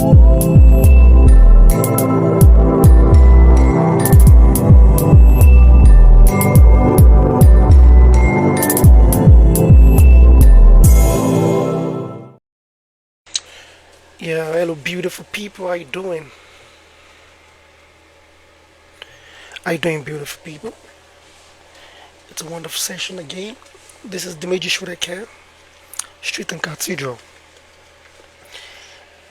Yeah, hello, beautiful people. How you doing? How you doing, beautiful people? It's a wonderful session again. This is the Major Shureke, Street and Cathedral.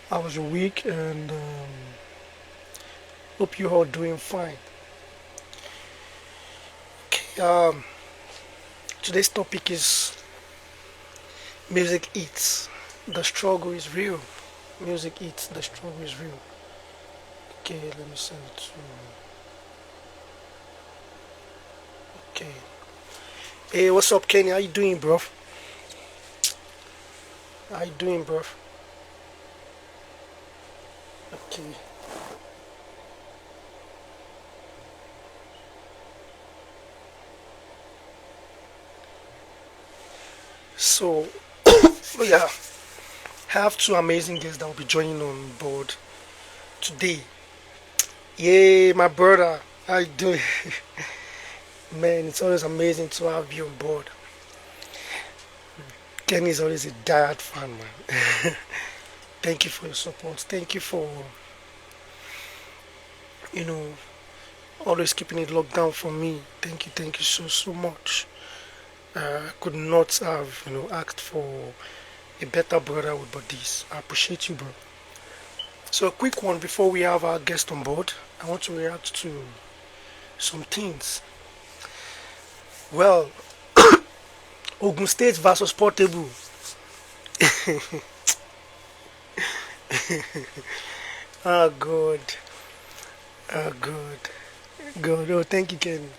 How was your week? And hope you're all doing fine. Okay, today's topic is music eats. The struggle is real. Music eats. The struggle is real. Okay, let me send it to. Okay. Hey, what's up, Kenny? How you doing, bro? How you doing, bro? Okay. So, oh yeah, I have two amazing guests that will be joining on board today. Yay, my brother. How you doing? Man, it's always amazing to have you on board. Kenny is always a diehard fan, man. Thank you for your support. Thank you for, you know, always keeping it locked down for me. Thank you so much. I could not have, asked for a better brotherhood but this. I appreciate you, bro. So a quick one before we have our guest on board. I want to react to some things. Well, Ogun State versus Portable. Oh God. Oh God. God. Oh, thank you, Ken.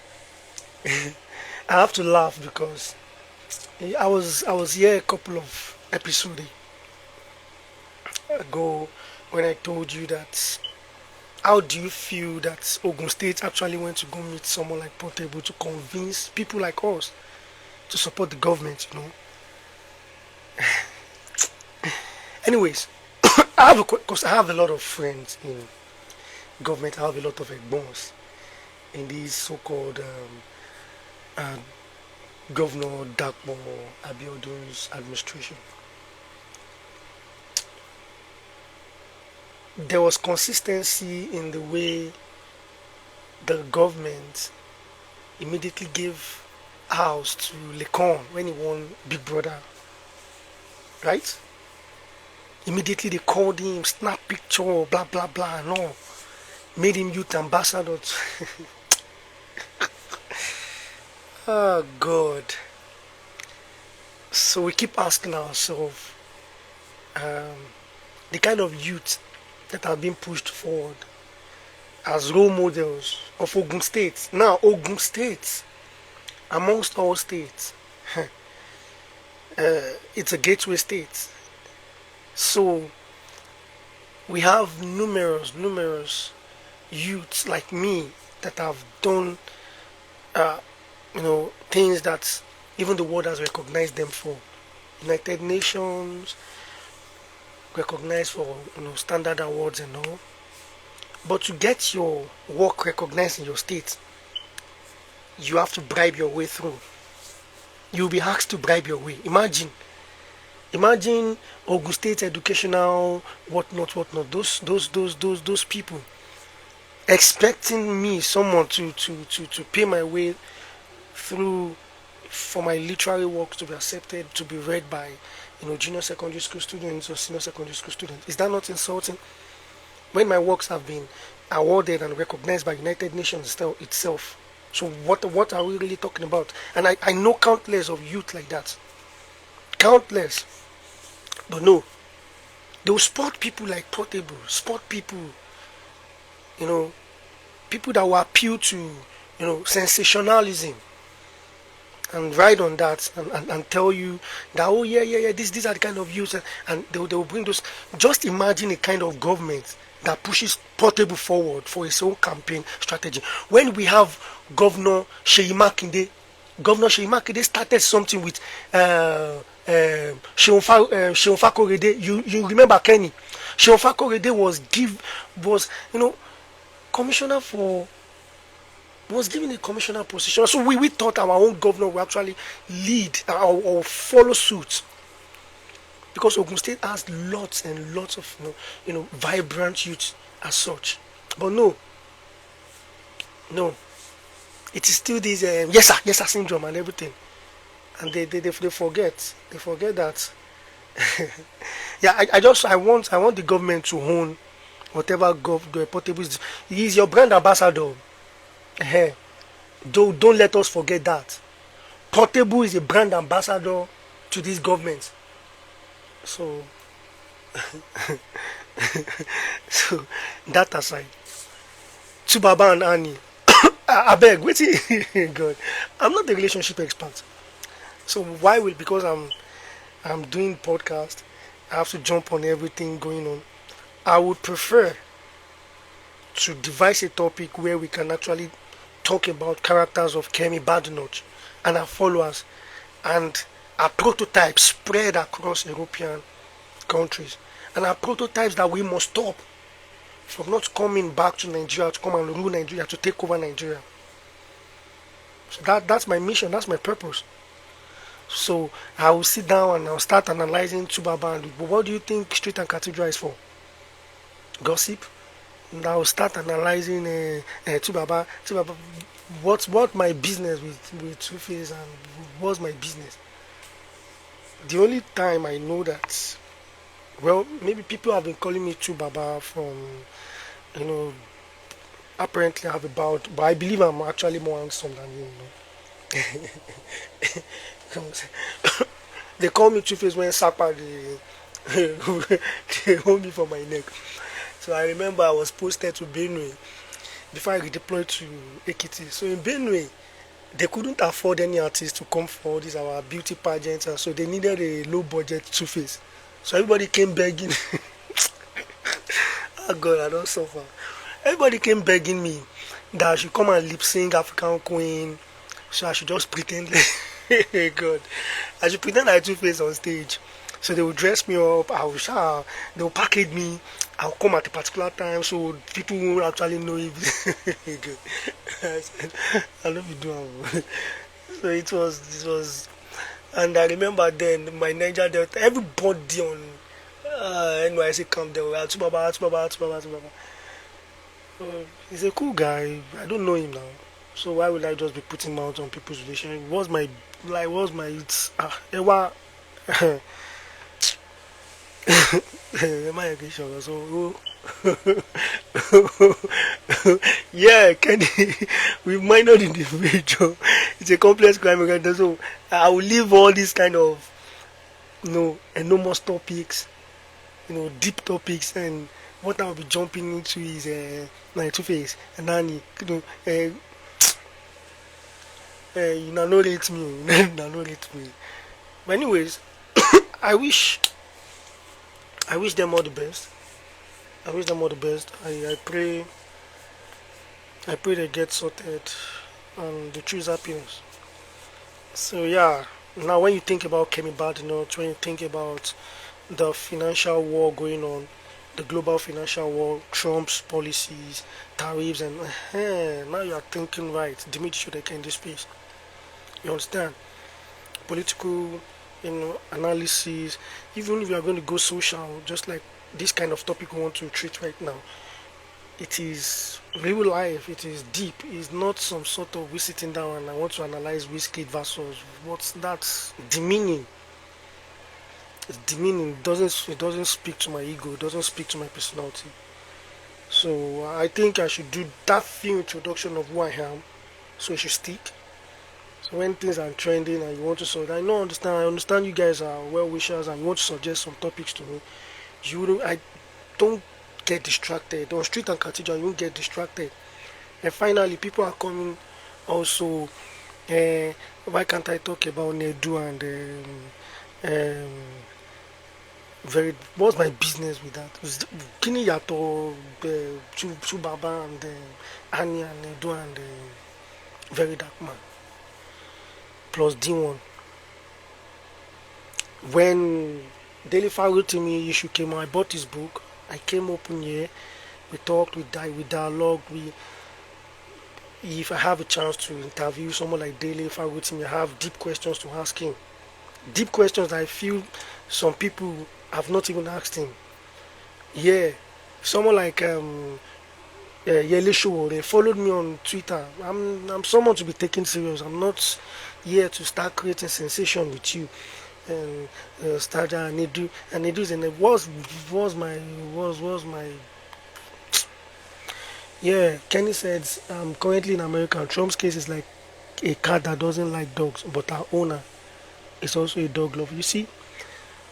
I have to laugh because I was here a couple of episodes ago when I told you that how do you feel that Ogun State actually went to go meet someone like Portable to convince people like us to support the government, Anyways, because I have a lot of friends in government. I have a lot of bons in these so-called uh, Governor Dakmo Abiodun's administration. There was consistency in the way the government immediately gave house to Lekon when he won Big Brother, right? Immediately they called him, snap picture, blah blah blah, and all. Made him youth ambassador. Oh God. So we keep asking ourselves, the kind of youth that are being pushed forward as role models of Ogun State. Now Ogun State, amongst all states, it's a gateway state. So we have numerous youths like me that have done, things that even the world has recognized them for. United Nations recognized for standard awards and all. But to get your work recognized in your state, you have to bribe your way through. You'll be asked to bribe your way. Imagine Ogun State educational whatnot. Those people expecting me, someone to pay my way through for my literary works to be accepted, to be read by junior secondary school students or senior secondary school students. Is that not insulting? When my works have been awarded and recognized by United Nations itself. So what are we really talking about? And I know countless of youth like that. Countless. But no. They will spot people like Portable, spot people, people that will appeal to, sensationalism and ride on that and tell you that, oh yeah, these are the kind of youth, and they will bring those. Just imagine a kind of government that pushes Portable forward for its own campaign strategy. When we have Governor Sheyi Makinde started something with Sheon Fakorede. You remember Kenny? Sheon Fakorede was commissioner for was given a commissioner position. So we thought our own governor would actually lead or follow suit, because Ogun State has lots and lots of vibrant youth as such. But no, it is still this yes sir syndrome and everything, and they forget that. Yeah, I want the government to own whatever the portable is. He is your brand ambassador. Eh, don't let us forget that. Portable is a brand ambassador to this government. So, so that aside, to Baba and Annie, I beg, wait, God, I'm not a relationship expert. So why will because I'm doing podcast, I have to jump on everything going on. I would prefer to devise a topic where we can actually talk about characters of Kemi Badenoch and our followers and our prototypes spread across European countries, and our prototypes that we must stop from not coming back to Nigeria to come and rule Nigeria, to take over Nigeria. So that's my mission, that's my purpose. So I will sit down and I'll start analyzing Tubaba and what do you think Street and Cathedral is for? Gossip? And I will start analyzing Tubaba. What my business with Two-Face, and what's my business? The only time I know that, well, maybe people have been calling me Tubaba from, apparently I have about, but I believe I'm actually more handsome than you. They call me Two-Face when Sapa they hold me for my neck. So I remember I was posted to Benue before I redeployed to Ekiti. So in Benue, they couldn't afford any artists to come for this our beauty pageants, and so they needed a low budget Two-Face. So everybody came begging. Oh God, I don't suffer. Everybody came begging me that I should come and lip sync African Queen. So I should just pretend like God. I should pretend I Two-Face on stage. So they will dress me up, I will shower, they will package me, I'll come at a particular time so people won't actually know if I said, I love you doing. So it was, and I remember then my Niger Delta, everybody on NYC come there, Tubaba. He's a cool guy. I don't know him now. So why would I just be putting him out on people's relation? What's my Ewa am I a so yeah, Kenny, we minored in the video. It's a complex crime again. So I will leave all these kind of enormous topics, deep topics, and what I'll be jumping into is my Two-Face and Annie. You know, rate me. But anyways, I wish them all the best. I pray they get sorted and they choose happiness. So yeah, now when you think about Kemi Badenoch, when you think about the financial war going on, the global financial war, Trump's policies, tariffs, and now you are thinking right. Dimitri should in this space. You understand? Political, analysis. Even if you are going to go social, just like this kind of topic we want to treat right now, it is real life. It is deep. It's not some sort of we sitting down and I want to analyze Wizkid versus what's that's demeaning. It's demeaning. It doesn't speak to my ego. It doesn't speak to my personality. So I think I should do that few introduction of who I am, so it should stick. So when things are trending and you want to solve, I understand you guys are well wishers and you want to suggest some topics to me. I don't get distracted. On Street and Cathedral, you won't get distracted. And finally, people are coming also. Why can't I talk about Nedu and very? What's my business with that? Kini Yato, Chubaba and Annie and Nedu and Very Dark Man. Plus D1. When Daily Fargo to me issue came out, I bought his book. I came open here. We talked, we dialogue. If I have a chance to interview someone like Dele, if I would him, I have deep questions to ask him. Deep questions that I feel some people have not even asked him. Yeah, someone like Yele Show, they followed me on Twitter. I'm someone to be taken serious. I'm not here to start creating sensation with you. Start and they do, and it was my yeah. Kenny said I'm currently in America. And Trump's case is like a cat that doesn't like dogs, but our owner is also a dog lover. You see,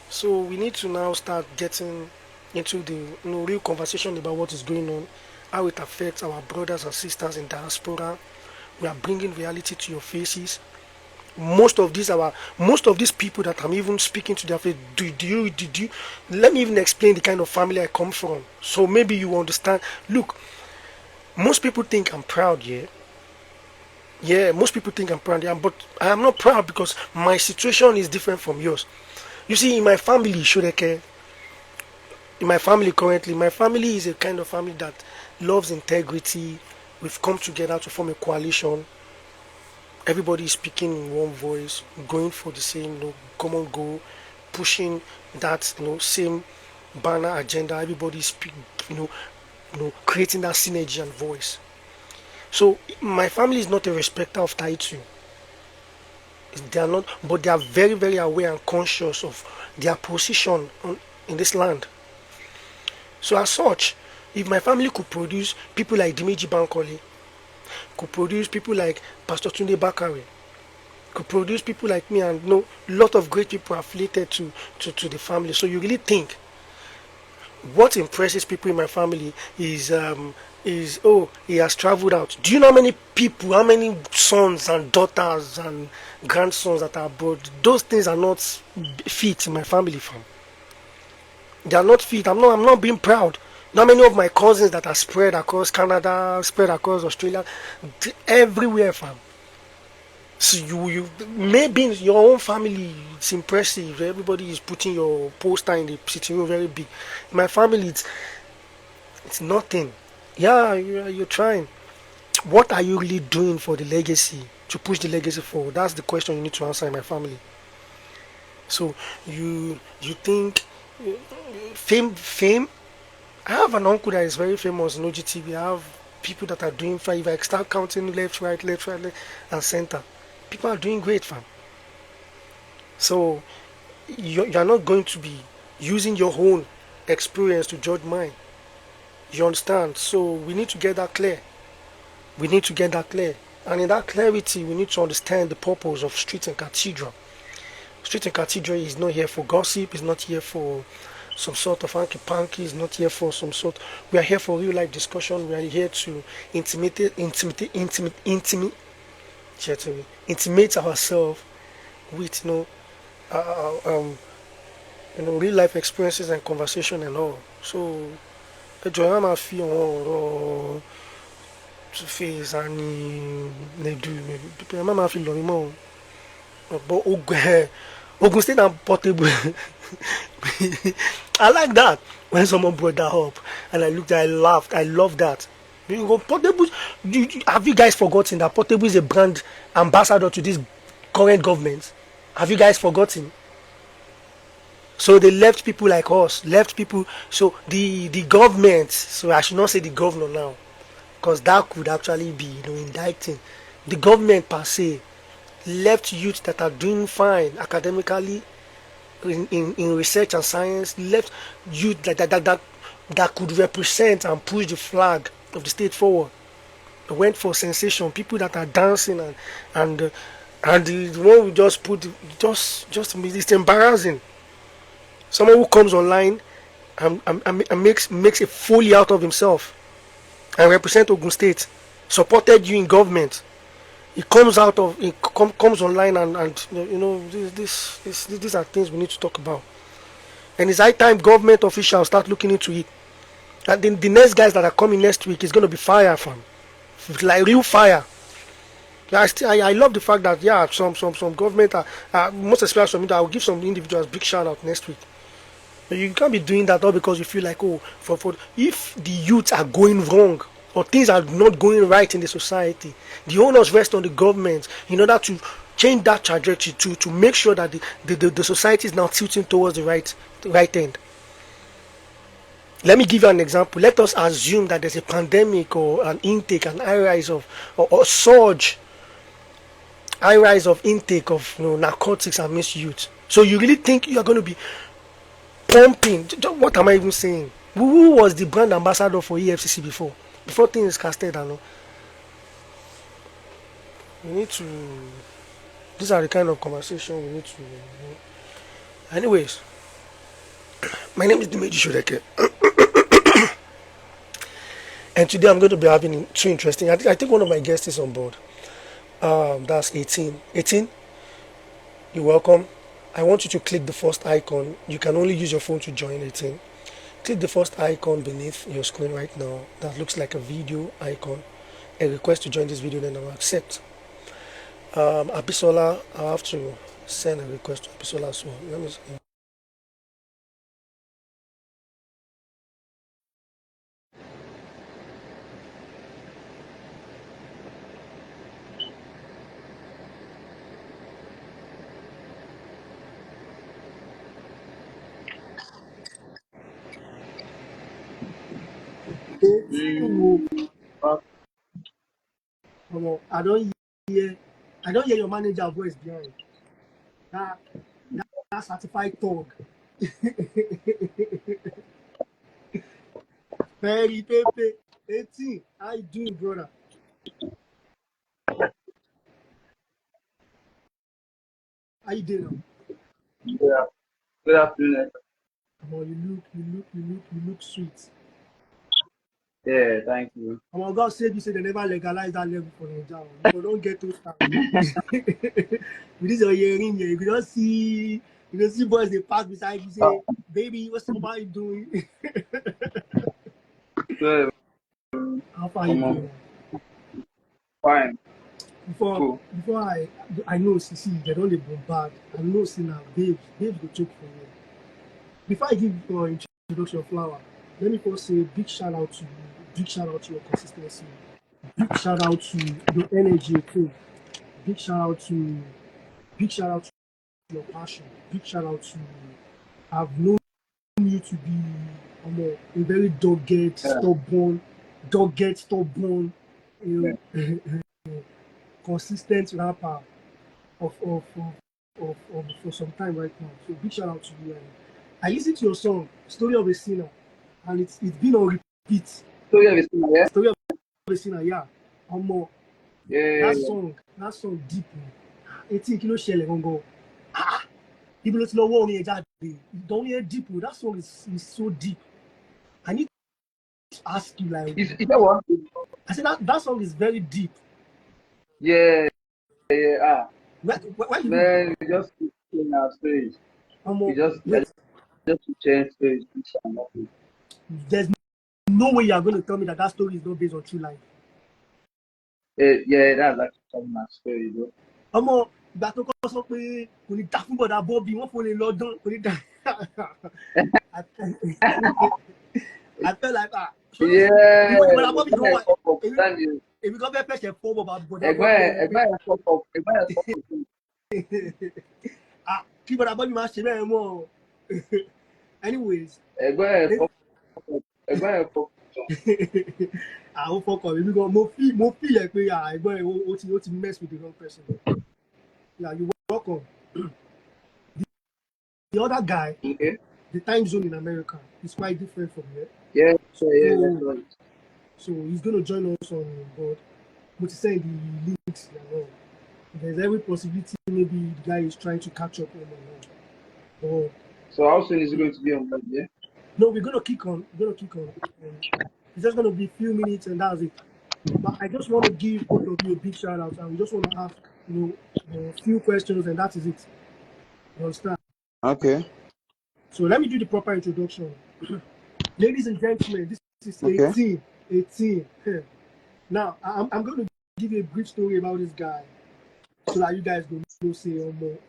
so we need to now start getting into the real conversation about what is going on, how it affects our brothers and sisters in diaspora. We are bringing reality to your faces. Most of these people that I'm even speaking to their face, did you let me even explain the kind of family I come from, so maybe you understand. Look, most people think I'm proud, yeah, most people think I'm proud, yeah, but I am not proud because my situation is different from yours. You see, in my family, Shodeke, in my family currently, my family is a kind of family that loves integrity. We've come together to form a coalition. Everybody is speaking in one voice, going for the same common goal, pushing that same banner agenda. Everybody is creating that synergy and voice. So my family is not a respecter of title. They are not, but they are very, very aware and conscious of their position in this land. So as such, if my family could produce people like Dimeji Bankole, could produce people like Pastor Tunde Bakare, could produce people like me, and a lot of great people affiliated to the family. So you really think what impresses people in my family is he has traveled out. Do you know how many people, how many sons and daughters and grandsons that are abroad? Those things are not fit in my family, fam. They are not fit. I'm not being proud. Not many of my cousins that are spread across Canada, spread across Australia, everywhere, fam. So you maybe in your own family it's impressive. Everybody is putting your poster in the sitting room very big. In my family it's nothing. Yeah, you're trying. What are you really doing for the legacy, to push the legacy forward? That's the question you need to answer in my family. So you think fame? I have an uncle that is very famous in OGTV. I have people that are doing fine. If I start counting left, right, and center, people are doing great, fam. So you're not going to be using your own experience to judge mine. You understand? So we need to get that clear. And in that clarity, we need to understand the purpose of Street and Cathedral. Street and Cathedral is not here for gossip. It's not here for some sort of hanky-panky. It's not here for some sort. We are here for real life discussion. We are here to intimate ourselves with real life experiences and conversation and all. So enjoy my feel to face and they do maybe my feel more. But Ogun State and Portable. I like that when someone brought that up and I looked, I laughed. I love that. You go Portable. Have you guys forgotten that Portable is a brand ambassador to this current government? Have you guys forgotten? So they left people like us, So the government. So I should not say the governor now, because that could actually be indicting the government per se. Left youth that are doing fine academically in research and science, left youth that could represent and push the flag of the state forward. Went for sensation, people that are dancing and the one we just put it's embarrassing. Someone who comes online and makes a fool out of himself and represent Ogun State, supported you in government. It comes comes online and these are things we need to talk about. And it's high time government officials start looking into it. And then the next guys that are coming next week is going to be fire, fam, like real fire. I love the fact that some government most especially some, I will give some individuals big shout out next week. You can't be doing that all because you feel like, oh, for if the youth are going wrong or things are not going right in the society, the onus rests on the government in order to change that trajectory to make sure that the society is now tilting towards the right end. Let me give you an example. Let us assume that there's a pandemic or an intake, an high rise of or surge, high rise of intake of narcotics amidst youth. So you really think you are going to be pumping? What am I even saying? Who was the brand ambassador for EFCC before things casted? I know we need to. These are the kind of conversation we need to. Anyways, my name is Dimeji Shodeke, and today I'm going to be having two interesting. I think one of my guests is on board. That's 18. 18, you're welcome. I want you to click the first icon. You can only use your phone to join 18. Click the first icon beneath your screen right now. That looks like a video icon. A request to join this video, then I'll accept. Abisola, I have to send a request to Abisola as well. Let me see. Mm. I don't hear your manager voice behind. That that certified thug. Perry Pepe 18. How you doing, brother? How you doing now? Yeah. Good afternoon. Come on, you look sweet. Yeah, thank you. Come on, God save you, say they never legalize that level for Nigeria. You don't get to start. With this your hearing here, you don't see boys they pass beside you say, baby, what's up? How you doing? Good. How far you Come on. doing? Fine. Before Cool. before I know see they don't dey bombard. I know see now babes go choke for you. Before I give introduction flower, let me first say big shout out to you, big shout out to your consistency, big shout out to your energy too, big shout out to big shout out to your passion, big shout out to I've known you to be a very Yeah. stubborn, Yeah. you know, consistent rapper of for some time right now. So big shout out to you. And I listened to your song, Story of a Sinner, and it's been on repeat. So you have a singer, yeah? Story of a Sinner, yeah. More Yeah. that song deep. 18 kilo ṣẹlẹ̀ gangan. Ibi ló ti lọ wọ́ orin ẹ̀ jáde. Don't hear deep. That song is so deep. I need to ask you like, Is that one? I said that song is very deep. Yeah. Yeah. Why you Man, we just in our stage. We just wait, to change stage. there's no way you are going to tell me that story is not based on true life. Yeah, that's actually my story, bro. Ìgbà tó kọ́ sọ pé kò ní dá fún bọ̀dà Bobby wọ́n fò lè lọ́dún kò ní dá. I felt like Yeah. ìwọ ni bọ̀dà Bobby tó wà Thank you. èmi kan fẹ́ fẹ̀sẹ̀ fọ́ bọ̀dà Bobby. Ẹgbẹ́ ẹ̀ fọ́pọ̀. Kí bọ̀dà Bobby máa ṣe bẹ́ẹ̀ mọ́ o. Anyways. Ẹgbẹ́ ẹ̀ fọ́pọ̀. Àwọn fọkàn mi gan mo fi yẹ pé ẹ̀gbọ́n ẹ̀ ó ti mess with the wrong person. Yeah, you welcome. The other guy, Okay. the time zone in America is quite different from here. Yeah. That's right. So he's going to join us on board. But he's saying the links, there's every possibility maybe the guy is trying to catch up on him. So how soon is it going to be on board? Yeah. No, we're gonna kick on. It's just gonna be a few minutes and that's it. But I just want to give both of you a big shout out, and we just want to ask a few questions, and that is it. You understand? Okay. So let me do the proper introduction. Ladies and gentlemen, this is Okay. 18. Now I'm going to give you a brief story about this guy, so that you guys don't say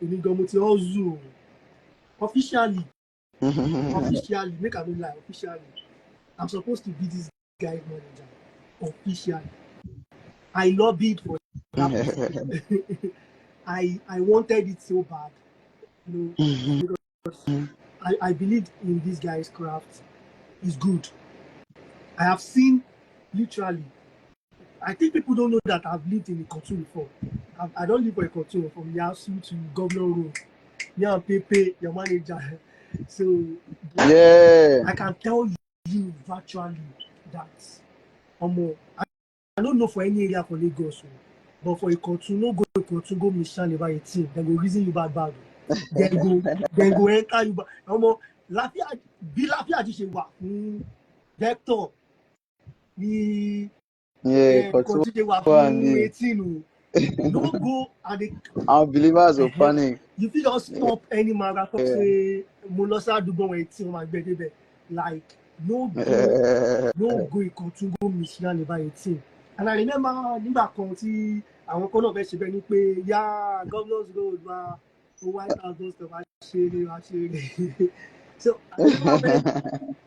Inigo Muti Ozu officially. Officially, make I no lie, officially, I'm supposed to be this guy's manager. Officially. I lobbied for that position. I wanted it so bad. You know, because I believed in this guy's craft. It's good. I have seen literally. I think people don't know that I've lived in a cartoon before. I don't live for a cartoon from Yasu to Governor Road. Yeah, Pepe, your manager. So Yeah. I can tell you virtually that I don't know for any area for Lagos, but for a cartoon, no go a cartoon, go mission about a team, then go reason you bad. Then go enter you bad. Bí Láfíà ti ṣe wà fún Vector ní Continue ti ṣe wà and fún 18 no go and they unbelievers will panic. you fit just stop any marathon say mo lọ sí àdúgbò wọn 18 wọn máa gbé débẹ̀ like no go ìkọ̀tún go mission about 18 and I remember nígbà kan tí àwọn kan náà fẹ́ ṣe bẹ́ẹ̀ ni pé yá governors road wa white house those stuff wá ṣeré so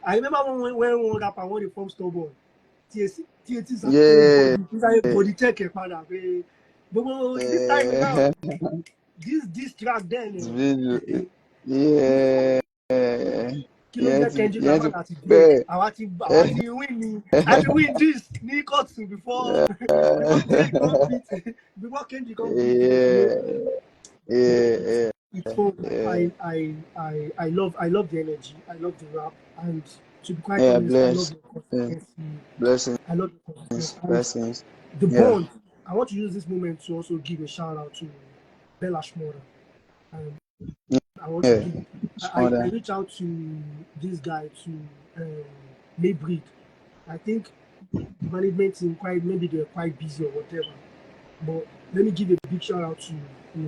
I remember when one rapper wan dey form stubborn tí sáré body check ẹ̀ padà pé gbogbo this time now this track then kí ló jẹ́ Kendrick Lamar àti Drake àwa ti win ni àti win this ní court before Drake come beat before Kendrick come beat it's fun. I love the energy, I love the rap, and to be quite honest, I love the consistency. Blessings. I love the consistency. Blessings. The bond. I want to use this moment to also give a shout out to Bella Shmurda. I want to give, I reach out to this guy to Maybreed. I think the management team maybe they're quite busy or whatever. But let me give a big shout out to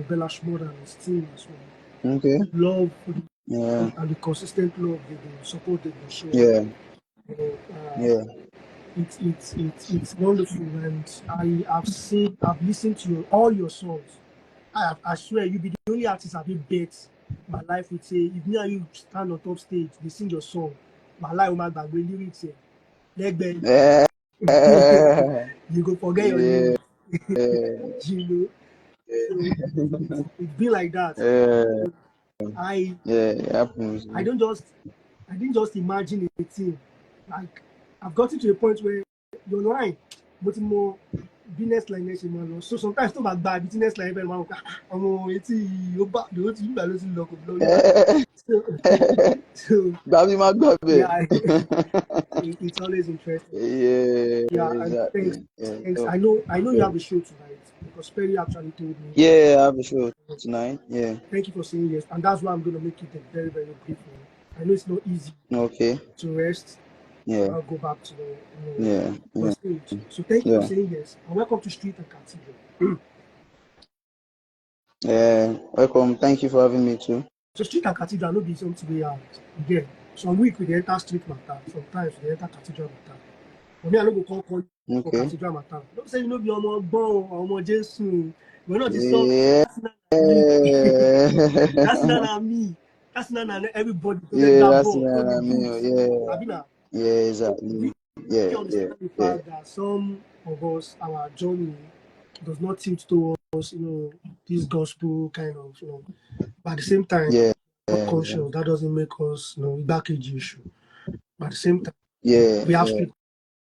Bella Shmurda and his team as well. Okay. Love and the consistent love they support they show. It's wonderful, and I've listened to all your songs. I swear you be the only artist I've been bet my life would say if me and you stand on top stage, they sing your song, my life will not be lyrics here. You go forget your name. You know. So it's been like that. I didn't just imagine a thing. Like I've gotten to a point where you're lying, but more business line next man. So sometimes talk about bad business line man. So yeah, it's always interesting. Exactly. Thanks. I know you have a show tonight because Perry actually told me. Yeah, I have a show tonight. Yeah. Thank you for saying yes, and that's why I'm gonna make it a very, very brief one. I know it's not easy. Okay. To rest. Yeah. I'll go back to the stage. So thank you for saying yes, and welcome to Street and Cathedral. Welcome. Thank you for having me too. So Street and Cathedral no be something we have again. Some week we enter street matter, sometimes we enter cathedral matter. For me, I no go call for cathedral matter. Don't say you know be born or Jesus. We're not just that's not me. That's not everybody. That's not me. Yeah, exactly. We understand the fact that some of us, our journey does not tilt towards, this gospel kind of, but at the same time, not conscious. That doesn't make us, backage issue. But at the same time, we have street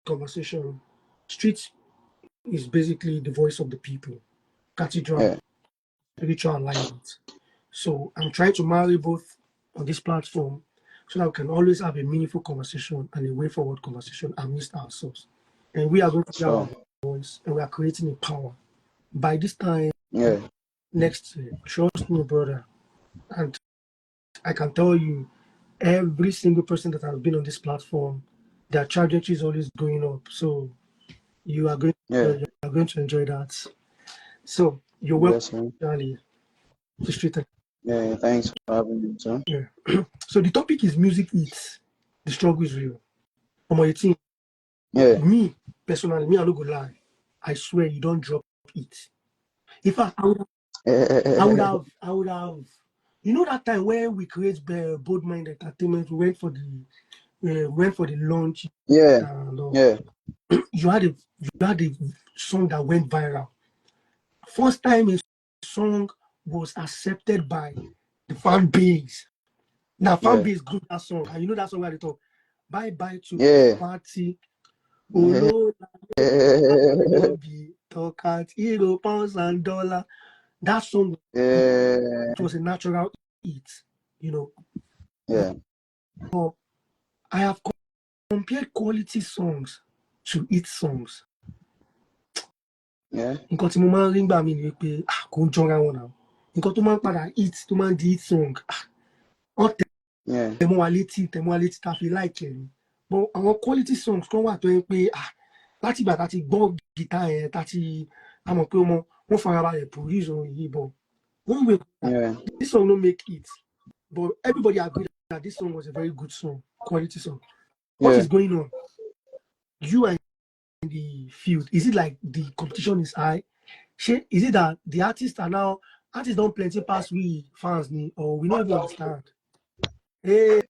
conversation. Street is basically the voice of the people. Cathedral, spiritual alignment. So I'm trying to marry both on this platform so that we can always have a meaningful conversation and a way forward conversation amidst ourselves. And we are going to be our voice, and we are creating a power. By this time, next year, trust me, brother, and I can tell you, every single person that has been on this platform, their trajectory is always going up. So you are going to enjoy that. So you're welcome, Charlie. Yeah, thanks for having me too. Yeah. So the topic is music eats. The struggle is real. On my team. Me, personally, I don't go lie. I swear you don't drop it. In fact, I would have You know that time when we create Bold Mind Entertainment, we went for the launch. Yeah, And yeah, you had a song that went viral. First time a song was accepted by the fan base. Now fan yeah, base group that song, and you know that song where they talk, bye bye to yeah, party. Oh yeah, no, talk at euro, pounds and dollar. That song yeah, was a natural hit, you know. yeah, But I have compared quality songs to hit songs. yeah, Nǹkan tí mo máa ń rí gbà mí ni pé kò ń jọra wọn náà. Nǹkan tó máa ń padà hit tó máa ń di hit song. Wọ́n yeah, tẹ̀mọ́ wa létí tá a fi láìkẹ́ ni. But àwọn quality songs kan wà tó yẹ pé láti ìgbà tá a ti gbọ́ gìtá yẹn tá a ti a mọ̀ pé wọ́n farabalẹ̀ produce orin yìí bọ̀. One way yeah, this song no make it, but everybody agreed that this song was a very good song, quality song. What yeah. is going on? You are in the field. Is it like the competition is high? Is it that the artists don't plenty pass we fans ni, or we don't even understand? Hey,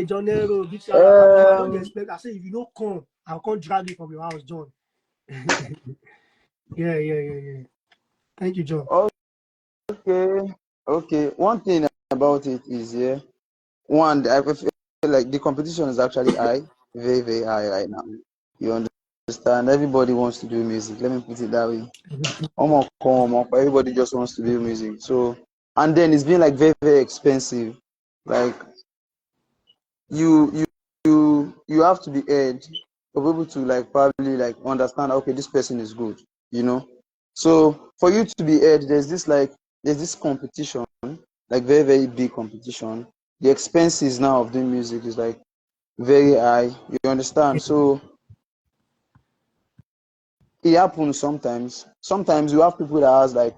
John Nero, big shout out. I don't expect. I say if you don't come, I'll come drag you from your house, John. Yeah. Thank you, John. Okay. One thing about it is, one, I feel like the competition is actually high, very, very high right now. You understand? Everybody wants to do music. Let me put it that way. Everybody just wants to do music. So, and then it's been like very, very expensive. Like you have to be heard to be able to like probably like understand, okay, this person is good, you know. So for you to be heard, there's this competition, like very, very big competition. The expenses now of doing music is like very high. You understand? So it happens sometimes. Sometimes you have people that has like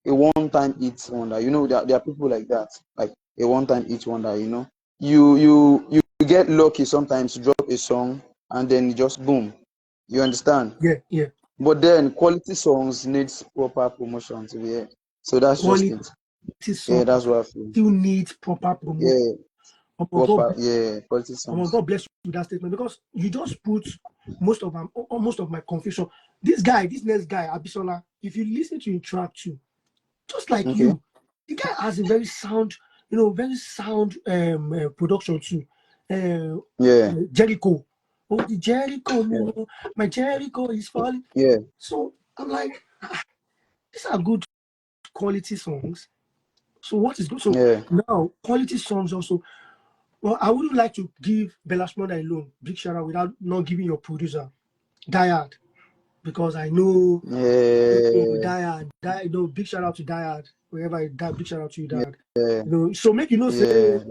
a one-time hit wonder. You know, there are people like that, like a one-time hit wonder. You know, you get lucky sometimes to drop a song and then just boom. You understand? Yeah. But then quality songs needs proper promotion to be heard. So that's just Quality it. Yeah, songs that's what I feel. still need proper promotion. Yeah, proper. Yeah, quality songs. God bless you with that statement, because you just put most of my confusion. This next guy, Abisola, if you listen to him track too, just like Okay. you, the guy has a very sound, production too. Yeah. Jericho. Oh, the Jericho, my Jericho is falling. Yeah. So I'm like, these are good quality songs. So what is good? So Yeah. now quality songs also. Well, I wouldn't like to give Belashmonda alone big shout out without not giving your producer Diard, because I know Diard. Big shout out to Diard wherever I die. Big shout out to you, Diard. Yeah. So make say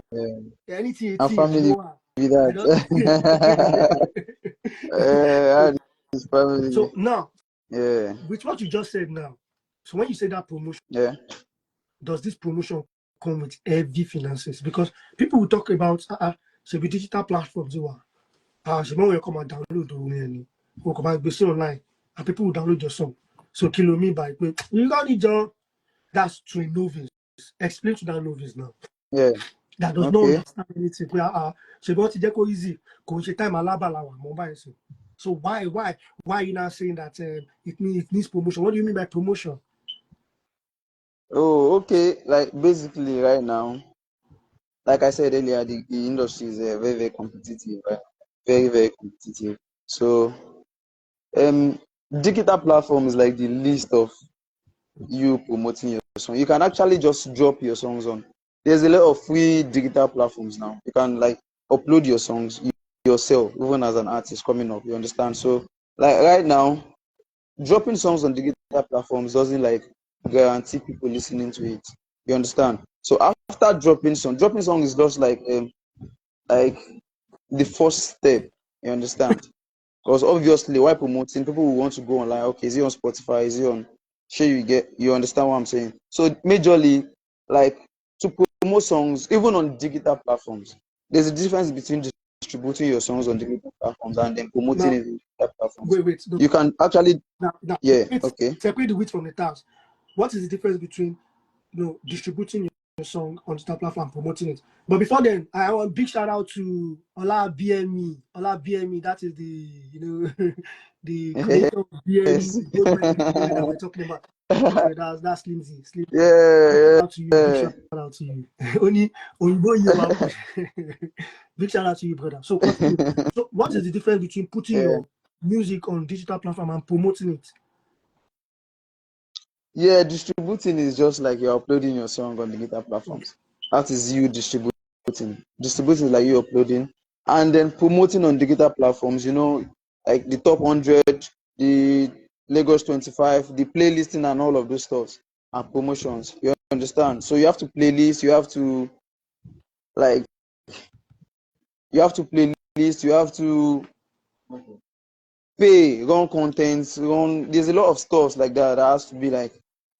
anything. A family with that. Family. So now, Yeah. with what you just said now, so when you say that promotion, does this promotion come with heavy finances? Because people will talk about should be digital platforms. She will come and download will come and be online, and people will download your song. So kill me by you got need your. That's to a novice. Explain to that novice now. Yeah. That does not understand anything. She got to go easy. Time so why are you now saying that it needs promotion? What do you mean by promotion? Oh, okay. Like basically right now, like I said earlier, the industry is very, very competitive, right? Very, very competitive. So digital platform is like the list of you promoting your song. You can actually just drop your songs on. There's a lot of free digital platforms now. You can like upload your songs yourself, even as an artist coming up. You understand? So like right now, dropping songs on digital platforms doesn't like guarantee people listening to it. You understand? So after dropping song is just like the first step. You understand? Because obviously, while promoting, people will want to go online. Okay, is it on Spotify? Is it on? Sure, you understand what I'm saying? So majorly, like to promote songs, even on digital platforms, there's a difference between distributing your songs on digital platforms and then promoting it on digital platforms. Wait. You can actually, separate the wheat from the task. What is the difference between distributing song on the platform, promoting it. But before then, I want a big shout out to Ola BME. Ola BME, that is the creator of Yes. BME, boy that we're talking about. That's Slimzy. Yeah, Shout out to you. Big shout out to you. Only you big shout out to you, brother. So continue. So what is the difference between putting yeah. your music on digital platform and promoting it? Yeah, distributing is just like you're uploading your song on digital platforms. That is you distributing. Distributing is like you uploading. And then promoting on digital platforms, like the top 100, the Lagos 25, the playlisting and all of those stuff are promotions. You understand? So you have to playlist, like, you have to playlist, you have to pay, run contents, there's a lot of stuff like that has to be like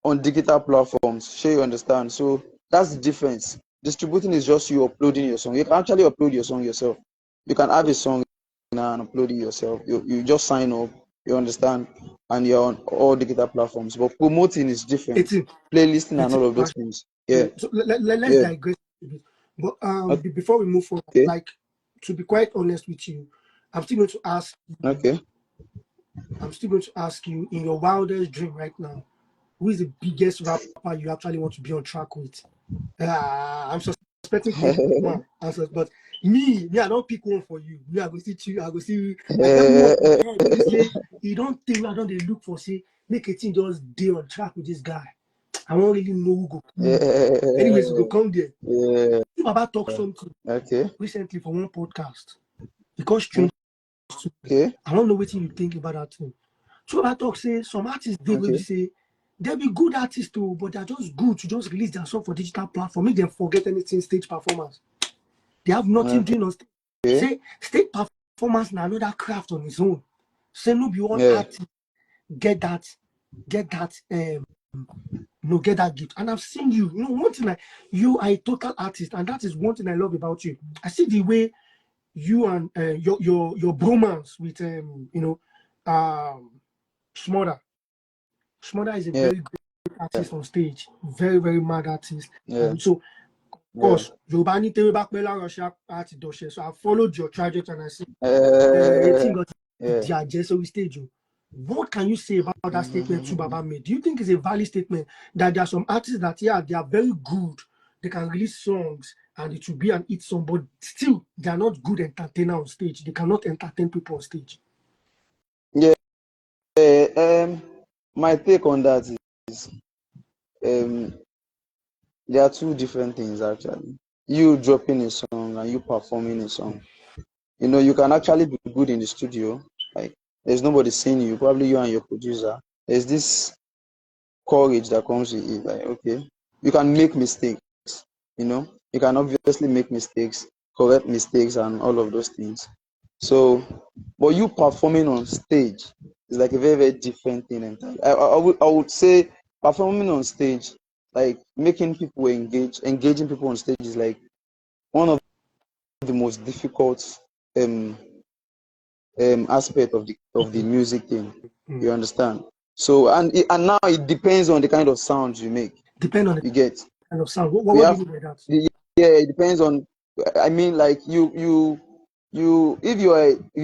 on digital platforms. Sure, you understand? So that's the difference. Distributing is just you uploading your song. You can actually upload your song yourself. You can have a song and upload it yourself. You just sign up, you understand, and you're on all digital platforms. But promoting is different. 18. Playlisting and 18. all of those things. Yeah. So let's Yeah. digress a bit. But Okay. before we move forward, Okay. like, to be quite honest with you, I'm still going to ask Okay. you in your wildest dream right now, who is the biggest rapper you actually want to be on track with? I'm suspecting one answers, but me, I don't pick one for you. Me, I go see you. I go see like everyone for head. When you say you don't think I don't they look for say make a team just deal on track with this guy. I don't really know who go. Anyways, we go come there. Yeah. Baba talk something Okay. recently for one podcast because strange. Okay. I don't know what you think about that thing. So Baba talk say some artists they will Okay. say they'll be good artists too, but they're just good to just release their song for digital platform. Make them forget anything stage performance. They have nothing doing on stage. Okay. Say stage performance now another craft on its own. Say no be one Yeah. artist get that get that gift. And I've seen you. One thing like you are a total artist, and that is one thing I love about you. I see the way you and your bromance with Shmoda. Shmoda is a Yeah. very great artist on stage, very very mad artist, Yeah. and so of course Yoruba ní tewé bá pẹ́ lára ọṣẹ àti dọ̀ṣẹ̀. So I followed your trajectory and I see Heyteen got the adjacent stage. What can you say about that statement too Baba made? Do you think it's a valid statement that there are some artists that they are very good, they can release songs and it will be an hit song, but still they are not good entertainer on stage. They cannot entertain people on stage. Yeah. My take on that is there are two different things actually. You dropping a song and you performing a song. You can actually be good in the studio. Like there's nobody seeing you, probably you and your producer. There's this courage that comes with it. Like, okay, you can make mistakes, you can obviously make mistakes, correct mistakes and all of those things. So, but you performing on stage is like a very, very different thing entirely. I would say performing on stage, like making people engaging people on stage is like one of the most difficult aspect of the music thing. You understand? So and now it depends on the kind of sounds you make. Depend on the You get? kind of sound. We What do have you mean by that? yeah, it depends on. I mean, like if you're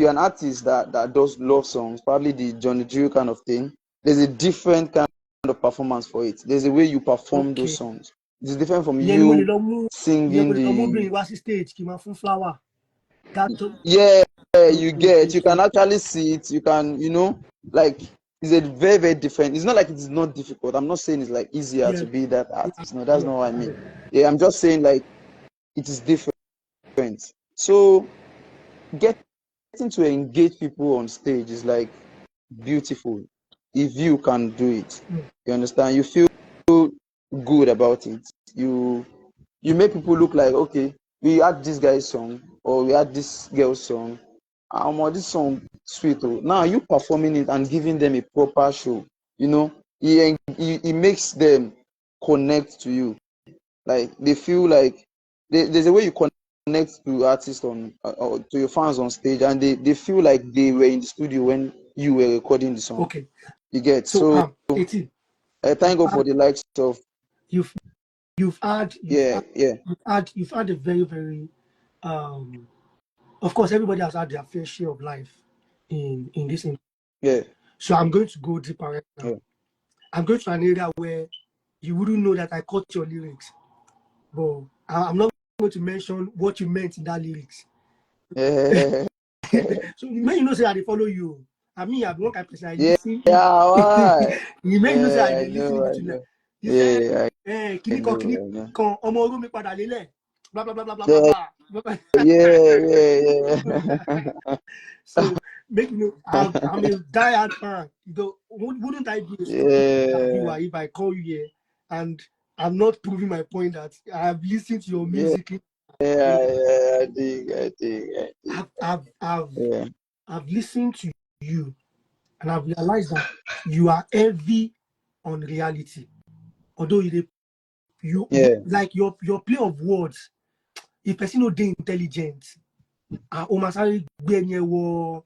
an artist that does love songs, probably the Johnny Drew kind of thing. There's a different kind of performance for it. There's a way you perform those Okay. songs. It's different from Ìyẹn ni mo lè you lọ mú singing obìnrin the. wá sí stage kí n máa fún flower. Yeah, you get. You Okay. can actually see it. You can, like it's a very, very different. It's not like it's not difficult. I'm not saying it's like easier Yeah. to be that artist. No, that's Yeah. not what I mean. Yeah, I'm just saying like it is different. So getting to engage people on stage is like beautiful if you can do it. You understand? You feel good about it. You make people look like, okay, we had this guy's song or we had this girl's song. This song sweet. Now you performing it and giving them a proper show. It makes them connect to you. Like they feel like there's a way you connect to artists or to your fans on stage, and they feel like they were in the studio when you were recording the song. Okay. You get? So So 18. thank God for the likes of You've you've had Yeah, yeah, you've had a very, very of course everybody has had their fair share of life in this industry. yeah, So I'm going to go deeper right now. yeah. I'm going to an area where you wouldn't know that I caught your lyrics, but I'm not going to mention what you meant in that lyrics. Yeah, So when you know say I dey follow you, I mean I'm one kind of person I yeah, listen. why? You may you know say I Yeah, I dey listen know, I between them. know. You said Yeah, I kini know, kan I know. ọmọ orú mi padà lélẹ̀ blah blah blah blah blah Yeah, blah blah. yeah, yeah, yeah. So make you know I'm a diehard fan. You know, wouldn't I be a stupid Yeah, interviewer if I call you here and I'm not proving my point that I have listened to your yeah, music. yeah, yeah. I think. I've I've I've Yeah, I've listened to you and I've realized that you are heavy on reality. Although you yeah, like your play of words, if person no dey intelligent, o ma sáré gbé ẹni ẹ wọ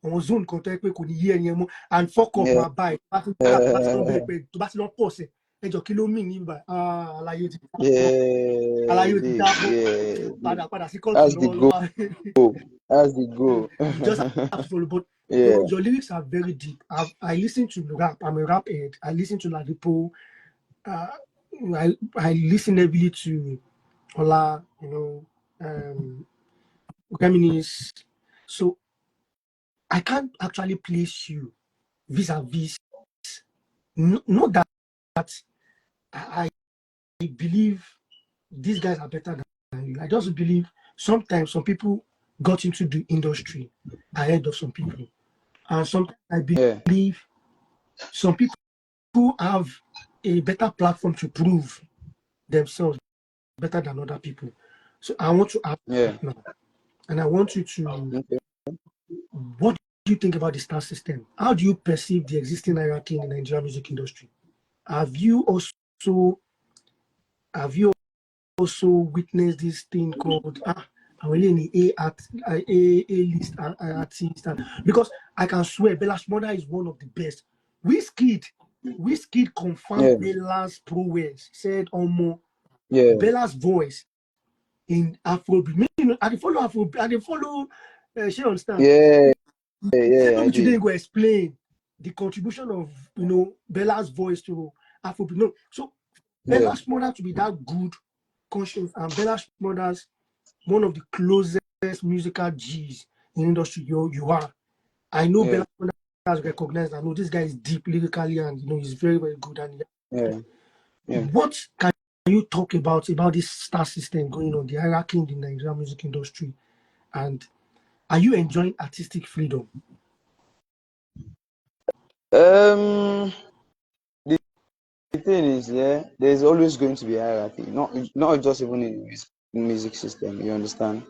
àwọn zone kan tó yẹ pé kò ní yé ẹni ẹ mọ́ and fuck up yeah. máa bá ẹ tó bá ti lọ bẹ̀rẹ̀ pé tó bá ti lọ pọ̀ sẹ̀ ẹjọ́ kí ló mì ní ibà àlàyé ti jábọ́ Yeah. padà sí kóòtù That's the goal. lọ́wọ́lọ́wọ́. That's the goal. You just have to follow. But Yeah, your lyrics are very deep. I listen to rap. I'm a rap head. I listen to Ladipo. I listen heavily to Ola, Reminisce. So I can't actually place you vis-a-vis. Not that I believe these guys are better than you. I just believe sometimes some people got into the industry ahead of some people. And sometimes I yeah, believe some people who have a better platform to prove themselves better than other people. So I want to ask yeah. right now, and I want you to, Okay. what do you think about the star system? How do you perceive the existing hierarchy in the Nigerian music industry? Have you also witnessed this thing called I'm really in A list artist? Because I can swear Bella's mother is one of the best. Wizkid confirmed Yeah, Bella's prowess, said yeah, Bella's voice in Afrobeat. I dey follow Afrobeat, I dey follow she understand. yeah, He said yeah. I maybe today did. go explain the contribution of Bella's voice to Afrobeat. No, so Yeah, Bella's mother to be that good, conscious, and Bella's mother's one of the closest musical G's in industry you are. I know yeah, Bella's mother has recognized that no, this guy is deep lyrically and he's very, very good. And yeah, yeah. what can you talk about this star system going on, the hierarchy in the Nigerian music industry, and are you enjoying artistic freedom? Um, the thing is, yeah, there's always going to be hierarchy. Not just even in the music system. You understand?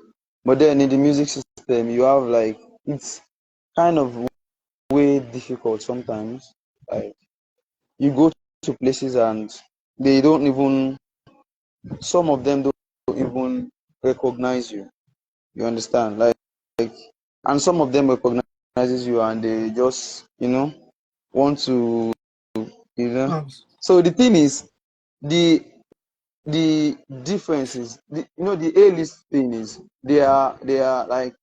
But then in the music system, you have like it's kind of way difficult sometimes. Like you go to places and they don't even. Some of them don't even recognize you. You understand? Like, and some of them recognizes you and they just want to So the thing is, the the difference is the A-list thing is they are like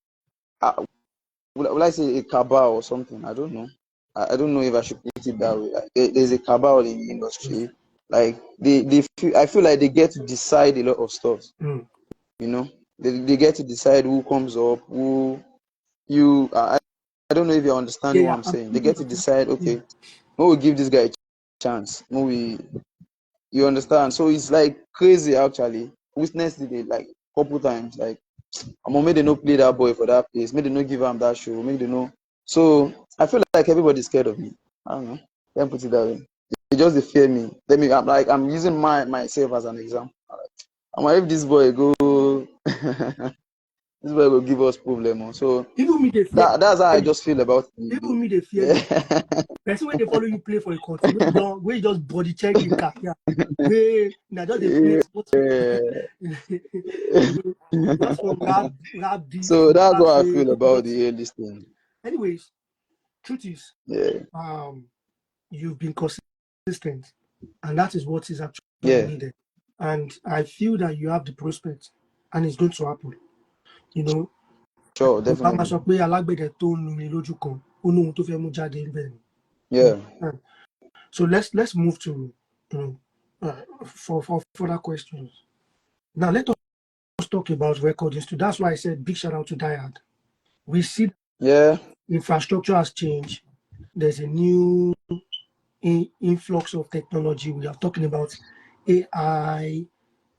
will I say a cabal or something? I don't know. I don't know if I should put it that way. Like, there's a cabal in the industry. Like I feel like they get to decide a lot of stuff. You know, they get to decide who comes up, who you. I don't know if you're understanding what Yeah, I'm saying. They get to decide. Okay, when we give this guy a chance, when we you understand. So it's like crazy actually. Witnessed it like couple times. Like I'm gonna make they no play that boy for that place. Make they no give him that show. Make they no. So I feel like everybody's scared of me. I don't know. Can't put it that way. They just they fear me. I'm using myself as an example. I'm like, if this boy go, this boy will give us problem. So even me they fear that's how I you. just feel about Even it. me they fear you. Yeah. Person when they follow you play for a country, where you just body check in career, where now just they play sports. Just from rap beats, So that's what I say feel make we about just. the A-list thing. Anyways, truth is, Yeah. you've been consistent, and that is what is actually Yeah. needed. and I feel that you have the prospect, and it's going to happen. You know, Sure, Yorùbá máa definitely. sọ pé alágbẹ̀dẹ tó ń lu ni lójú kan, ó ní ohun tó fẹ́ mú jáde níbẹ̀ ni. Yeah. So let's move to for further questions. Now let us talk about recordings too. That's why I said big shout out to Diad. We see Yeah. infrastructure has changed. There's a new influx of technology. We are talking about AI,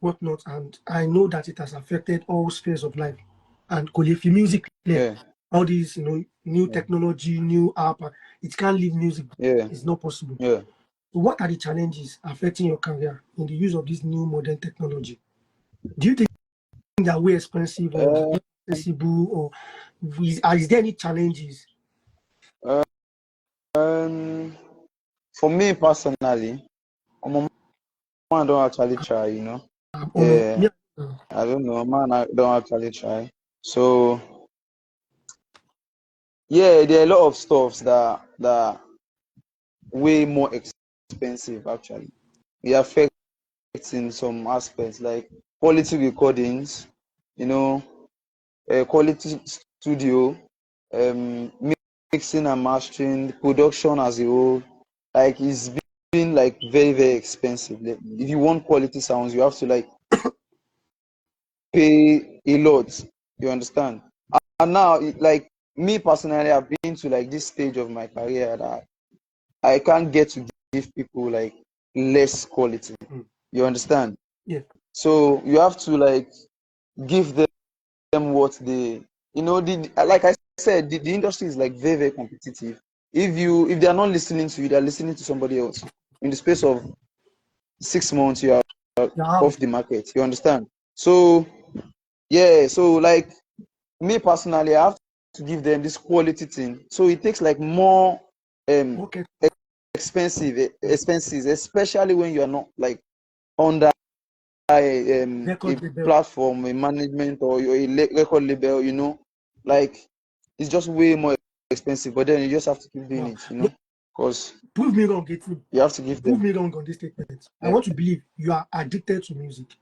whatnot, and I know that it has affected all spheres of life. And Kolefi music, Yeah. all these new technology, new app, it can't leave music. Yeah. It's not possible. Yeah. So what are the challenges affecting your career in the use of this new modern technology? Do you think they're way expensive or accessible, or is there any challenges? For me personally, man don't actually try, you know. Yeah. I don't know, man. I don't actually try. So yeah, there are a lot of stuffs that way more expensive actually. It affects in some aspects like quality recordings, you know, quality studio, mixing and mastering, production as a whole. Like it's been like very, very expensive. Like, if you want quality sounds, you have to like pay a lot. You understand? And now, like me personally, I've been to like this stage of my career that I can't get to give people like less quality. You understand? Yeah. So you have to like give them what they, you know, like I said, the industry is like very, very competitive. If they are not listening to you, they're listening to somebody else. In the space of 6 months, you are off the market. You understand? So yeah, so like me personally, I have to give them this quality thing. So it takes like more expenses, especially when you are not like under a platform, a management, or a record label, you know, like it's just way more expensive. But then you just have to keep doing it, you know, because prove me wrong, Heyteen. You have to give them. Prove me wrong on this statement. I want to believe you are addicted to music.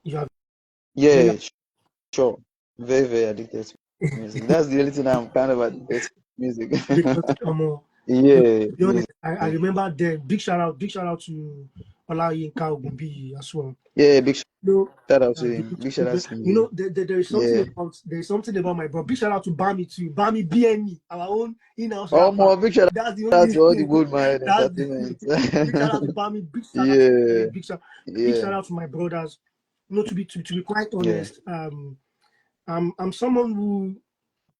You are. Yeah, sure. Very, very addicted to music. That's the only thing I'm kind of addicted to music. Yeah. To be honest, I remember then. Big shout out to Olayinka Ogunbiyi as well. Yeah, big shout out to him. Big shout out to him. You know, there is something about my bro. Big shout out to Bami too. Bami BNE, our own in-house rapper. More big shout That's the out only to all the good man entertainment. Big shout out to Bami. Big shout out big shout out to my brothers. You know, to be quite honest, I'm someone who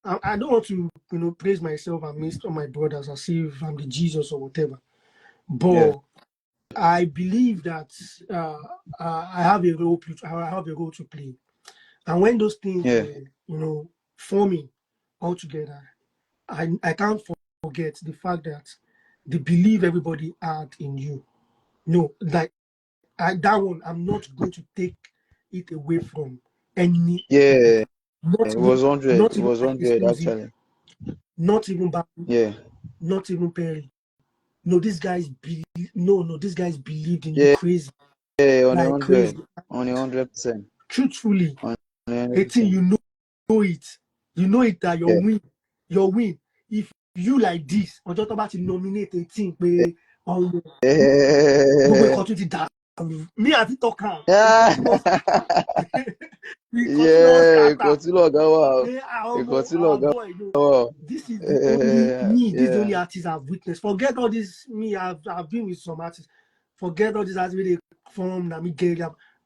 I don't want to praise myself amidst all my brothers as if I'm the Jesus or whatever, but I believe that I have a role to play, and when those things were forming all together, I can't forget the fact that the belief everybody had in you. No, like that one, I'm not going to take it away from any. Yeah, it was 100. It was 100 actually. Not even back. Not even Perry. No, these guys believe. No, these guys believed in you crazy. Yeah, on like 100. Crazy. On 100%. Truthfully, Heyteen, you know it. You know it that your win. If you like this, on top about to nominate Heyteen, pé gbogbo nǹkan tún ti dà. Me àti Tokan. This is the only this is the only artist I've witnessed. Forget all this. I've been with some artists. Forget all these artists where they form and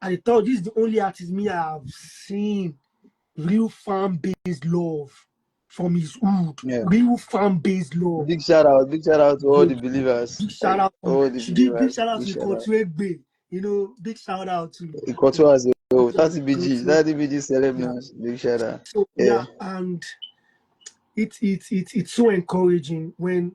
I thought this is the only artist me I have seen real fan-based love from his hood. Real fan-based love. Big shout out to all the believers. Big shout out to all the believers. Big shout out to Ikotu. You know, big shout out to Ikotu as well. 30 BG celeb. Big shout out. So and it's so encouraging when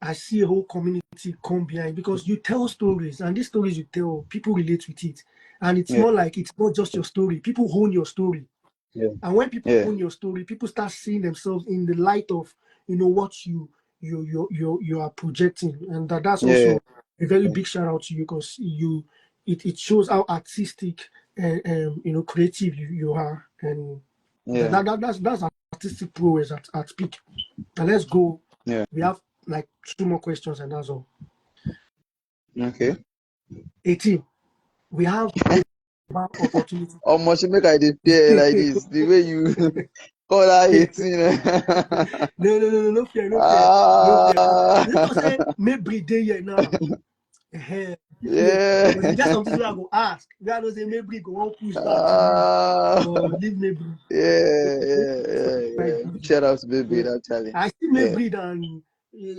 I see a whole community come behind, because you tell stories, and these stories you tell, people relate with it. And it's not like it's not just your story. People own your story. And when people own your story, people start seeing themselves in the light of what you are projecting. And that's also a very big shout out to you, because it shows how artistic and creative you are, and that's artistic prowess at peak. And let's go. Yeah. We have like 2 more questions, and that's all. Okay. 18. We have opportunity. How much you make I dey fear like this? The way you call that 18. No fear, no fear. Let us say maybe day here now. Yeah. But you get something I go ask. We are not say maybe go on push back to you or leave maybe. Yeah. Shout out to Baby, actually. I see maybe and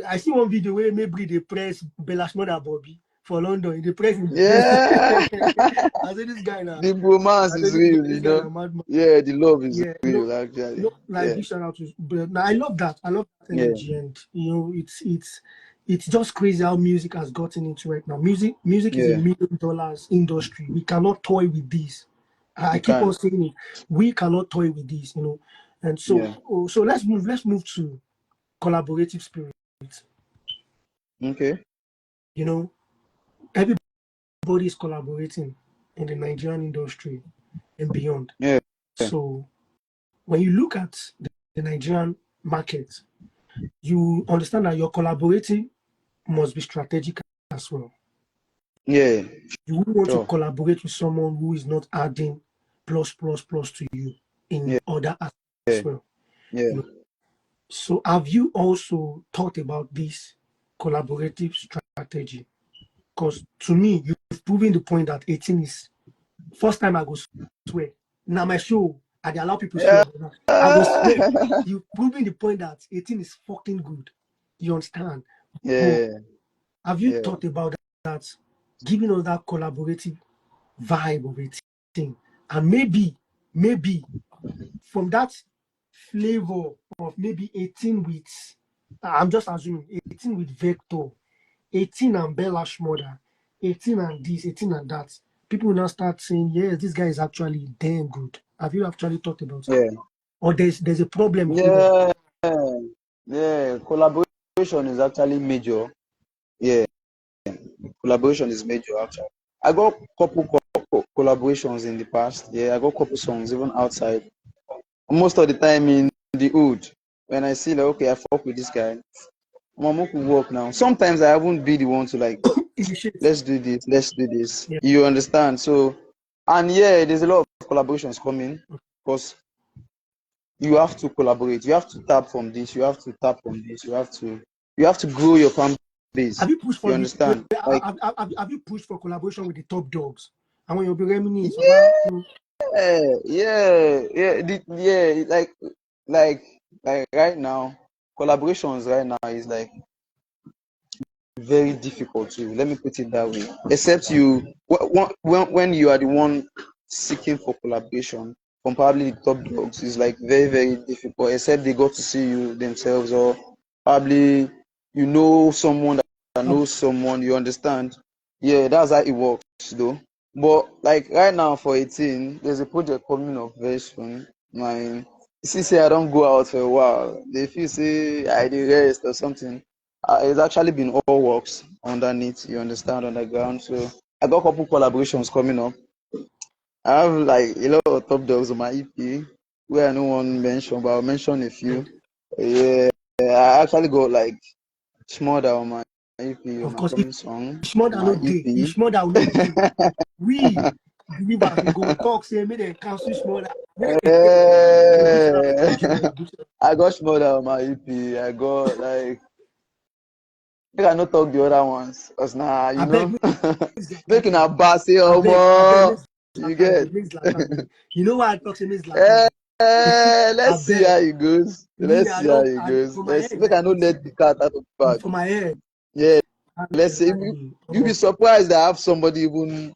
I see one video where maybe they press Bellashmore and Bobby for London. They press him. Yeah. I say this guy now. The romance is real, you know. Yeah, the love is real, actually. Like big shout out to. But now I love that. I love that energy, and it's just crazy how music has gotten into right now. Music is $1 million industry. We cannot toy with this. I keep on saying it. We cannot toy with this, And so, so let's move to collaborative spirit. Okay. Everybody is collaborating in the Nigerian industry and beyond. Yeah. So when you look at the Nigerian market, you understand that your collaborating must be strategic as well. Yeah. You wouldn't want to collaborate with someone who is not adding plus to you in other aspects as well. Yeah. So have you also thought about this collaborative strategy? Because to me, you've proven the point that 18 is first time I go swear. Now my show, I allow people to swear. I go swear. You've proven the point that 18 is fucking good. You understand? Yeah. But have you thought about that? Giving us that collaborative vibe of 18. And maybe from that flavor of maybe 18 with, I'm just assuming, 18 with Vector, 18 and Bellashmore, 18 and this, 18 and that. People will now start saying, yes, this guy is actually damn good. Have you actually thought about it? Or there's a problem? Yeah. Collaboration is actually major. Yeah. Collaboration is major, actually. I got a couple collaborations in the past. Yeah, I got a couple songs even outside. Most of the time in the hood, when I see like, okay, I fuck with this guy, Mama could work now. Sometimes I won't be the one to like, let's do this. Yeah. You understand? So, and there's a lot of collaborations coming because you have to collaborate. You have to tap from this. You have to tap from this. You have to grow your fan base. Have you pushed for understand? Have you pushed for collaboration with the top dogs? And when you'll be reminiscing, like right now, collaborations right now is like very difficult to. Let me put it that way. Except you, when you are the one seeking for collaboration from probably the top dogs, is like very, very difficult. Except they got to see you themselves, or probably someone that knows someone. You understand? Yeah, that's how it works, though. But like right now for 18, there's a project coming up very soon. Since I don't go out for a while, they feel say I did rest or something. It's actually been all works underneath, you understand, underground. So I got a couple collaborations coming up. I have like a lot of top dogs on my EP where I don't want to mention, but I'll mention a few. Yeah, I actually got like Shmurda on my EP, on my coming song. Shmurda no day. Shmurda will not day. We believers we go talk say make them cancel Shmurda. I got Shmurda on my EP. I got like. I cannot talk the other ones, cause making a bass say you get. You know why I talk to me is like. Let's see how it goes. Let's see how it goes. Make I not let the cat out of the bag. For my head. Yeah. Let's see. You'll be surprised that I have somebody even.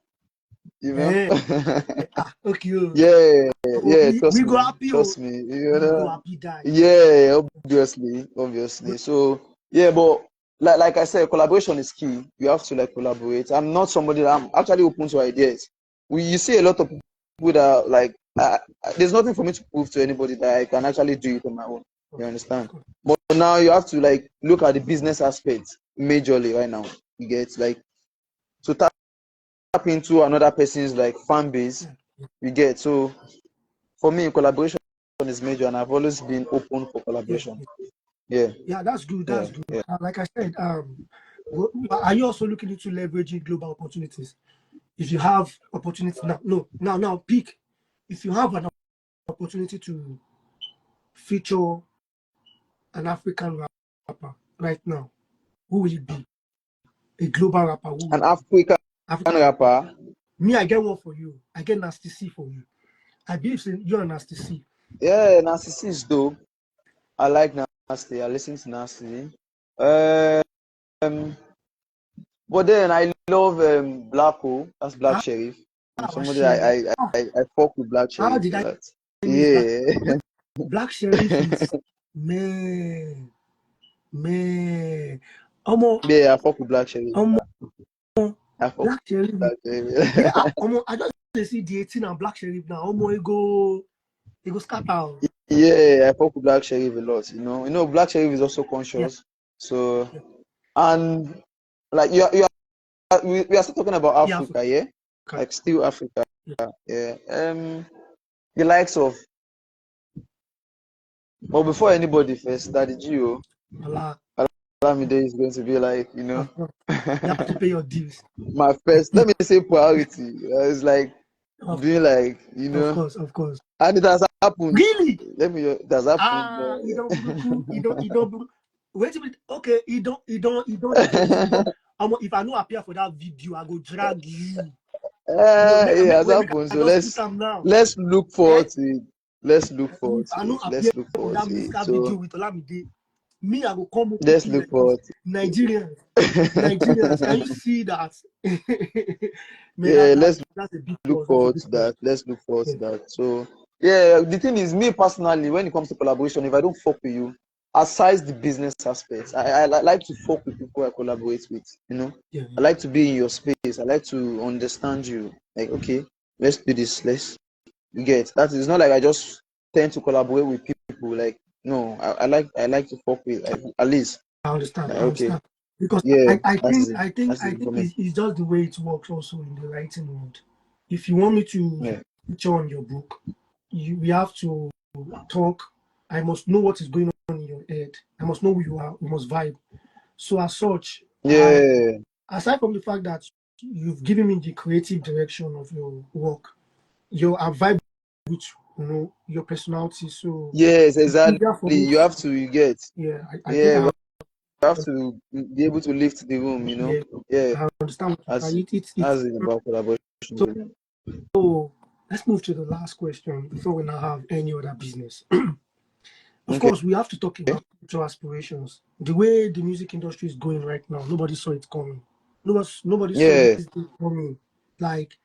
Okay. Yeah. Trust me. Yeah. Obviously. So but. Like I said, collaboration is key. You have to like collaborate. I'm not somebody that I'm actually open to ideas. You see a lot of people that like there's nothing for me to prove to anybody that I can actually do it on my own. You understand? But now you have to like look at the business aspect majorly right now. You get like so into another person's like fan base. You get. So for me, collaboration is major, and I've always been open for collaboration. Yeah. Yeah, that's good. Yeah. That's good. Yeah. Like I said, are you also looking into leveraging global opportunities? If you have opportunity now, pick. If you have an opportunity to feature an African rapper right now, who will it be? A global rapper, who will An it be? African rapper. Me, I get one for you. I get Nasty C for you. I believe you're a Nasty C. Yeah, Nasty is dope. I like Nasty. I listen to Nasty. But then I love Blacko. That's Black Sheriff. I'm somebody Sheriff. I fuck with Black How Sheriff did a I lot. miss Black? Yeah. Black Sheriff is man. Almost Yeah, I fuck with Black Sheriff. I fuck Black Sheriff. with Black Sheriff. Yeah, I just see the 18 and Black Sheriff now. It go scatter. Yeah, I fuck with Black Sheriff a lot. You know, Black Sheriff is also Yeah. conscious. So, and like we are still talking about Africa, yeah? Like still Africa. Yeah. The likes of, but before anybody first, Daddy Gio, Alamide is going to be like, you know, you have to pay your dues. my first, let me say priority. It's like being like, you know, of course. And it has happened. Really? It has happened. You don't. Wait a minute. Okay, you don't. If I no appear for that video, I go drag you. It has happened. So let's look forward to it. Let's look forward to it. Let's look forward to it. So with Olamide. Me, I will come. Let's look forward. Nigerians, can you see that? Yeah, let's look forward to that. Let's look forward to that. So yeah, the thing is, me personally, when it comes to collaboration, if I don't fuck with you, aside the business aspects, I like to fuck with people I collaborate with. You know, I like to be in your space. I like to understand you. Like, okay, let's do this. You get that. It's not like I just tend to collaborate with people. Like, no, I like to fuck with, like, at least. I understand. Like, I understand. Because yeah, I think it's just the way it works also in the writing world. If you want me to feature on your book, we have to talk. I must know what is going on in your head. I must know who you are. We must vibe. So as such, aside from the fact that you've given me the creative direction of your work, your vibe with your personality. So yes, exactly. You have to. You get. I you have to be able to lift the room. You know. Yeah. I understand. That's it about collaboration. So let's move to the last question before we now have any other business. Of course, we have to talk about future aspirations. The way the music industry is going right now, nobody saw it coming. Nobody saw this thing coming. Like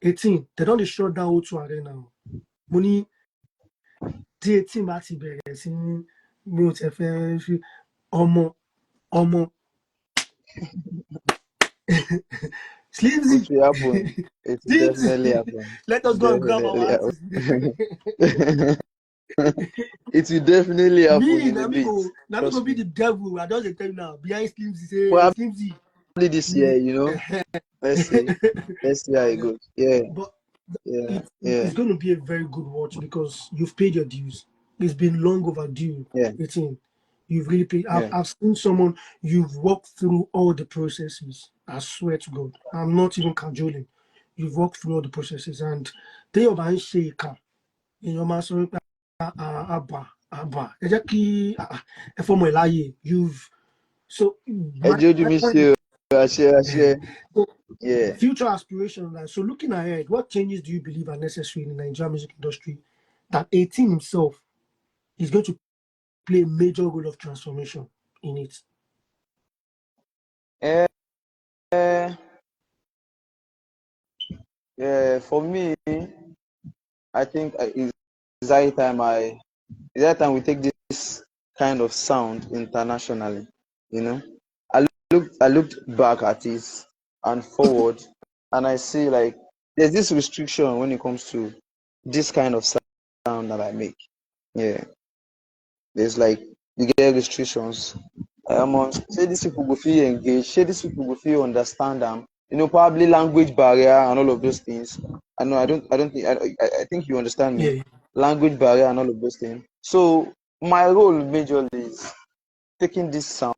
18, they don't shut down O2 Arena. Money, 18 Mati Beresin, Omo. Slimzy. It will happen. It will definitely happen. Let us go and grab our artists. It will definitely happen. Me, now me go be the devil. I don't tell you now. Behind Slimzy, Slimzy. Probably this year, you know. Let's see how it goes. Yeah. But it's going to be a very good watch because you've paid your dues. It's been long overdue. Yeah. 18. You've really paid. I've seen someone, you've walked through all the processes. I swear to God. I'm not even cajoling. You've walked through all the processes and they are buying shaker. In your master, Abba. You've so future aspirations. So looking ahead, what changes do you believe are necessary in the Nigerian music industry that 18 himself is going to play a major role of transformation in it? For me, I think it's high time we take this kind of sound internationally. You know, I looked back at it and forward, and I see like there's this restriction when it comes to this kind of sound that I make. Yeah, there's like you get restrictions. Say these people go feel engaged. Say these people go feel understand them. probably language barrier and all of those things. I know I don't think I think you understand me. Yeah, Language barrier and all of those things. So my role majorly is taking this sound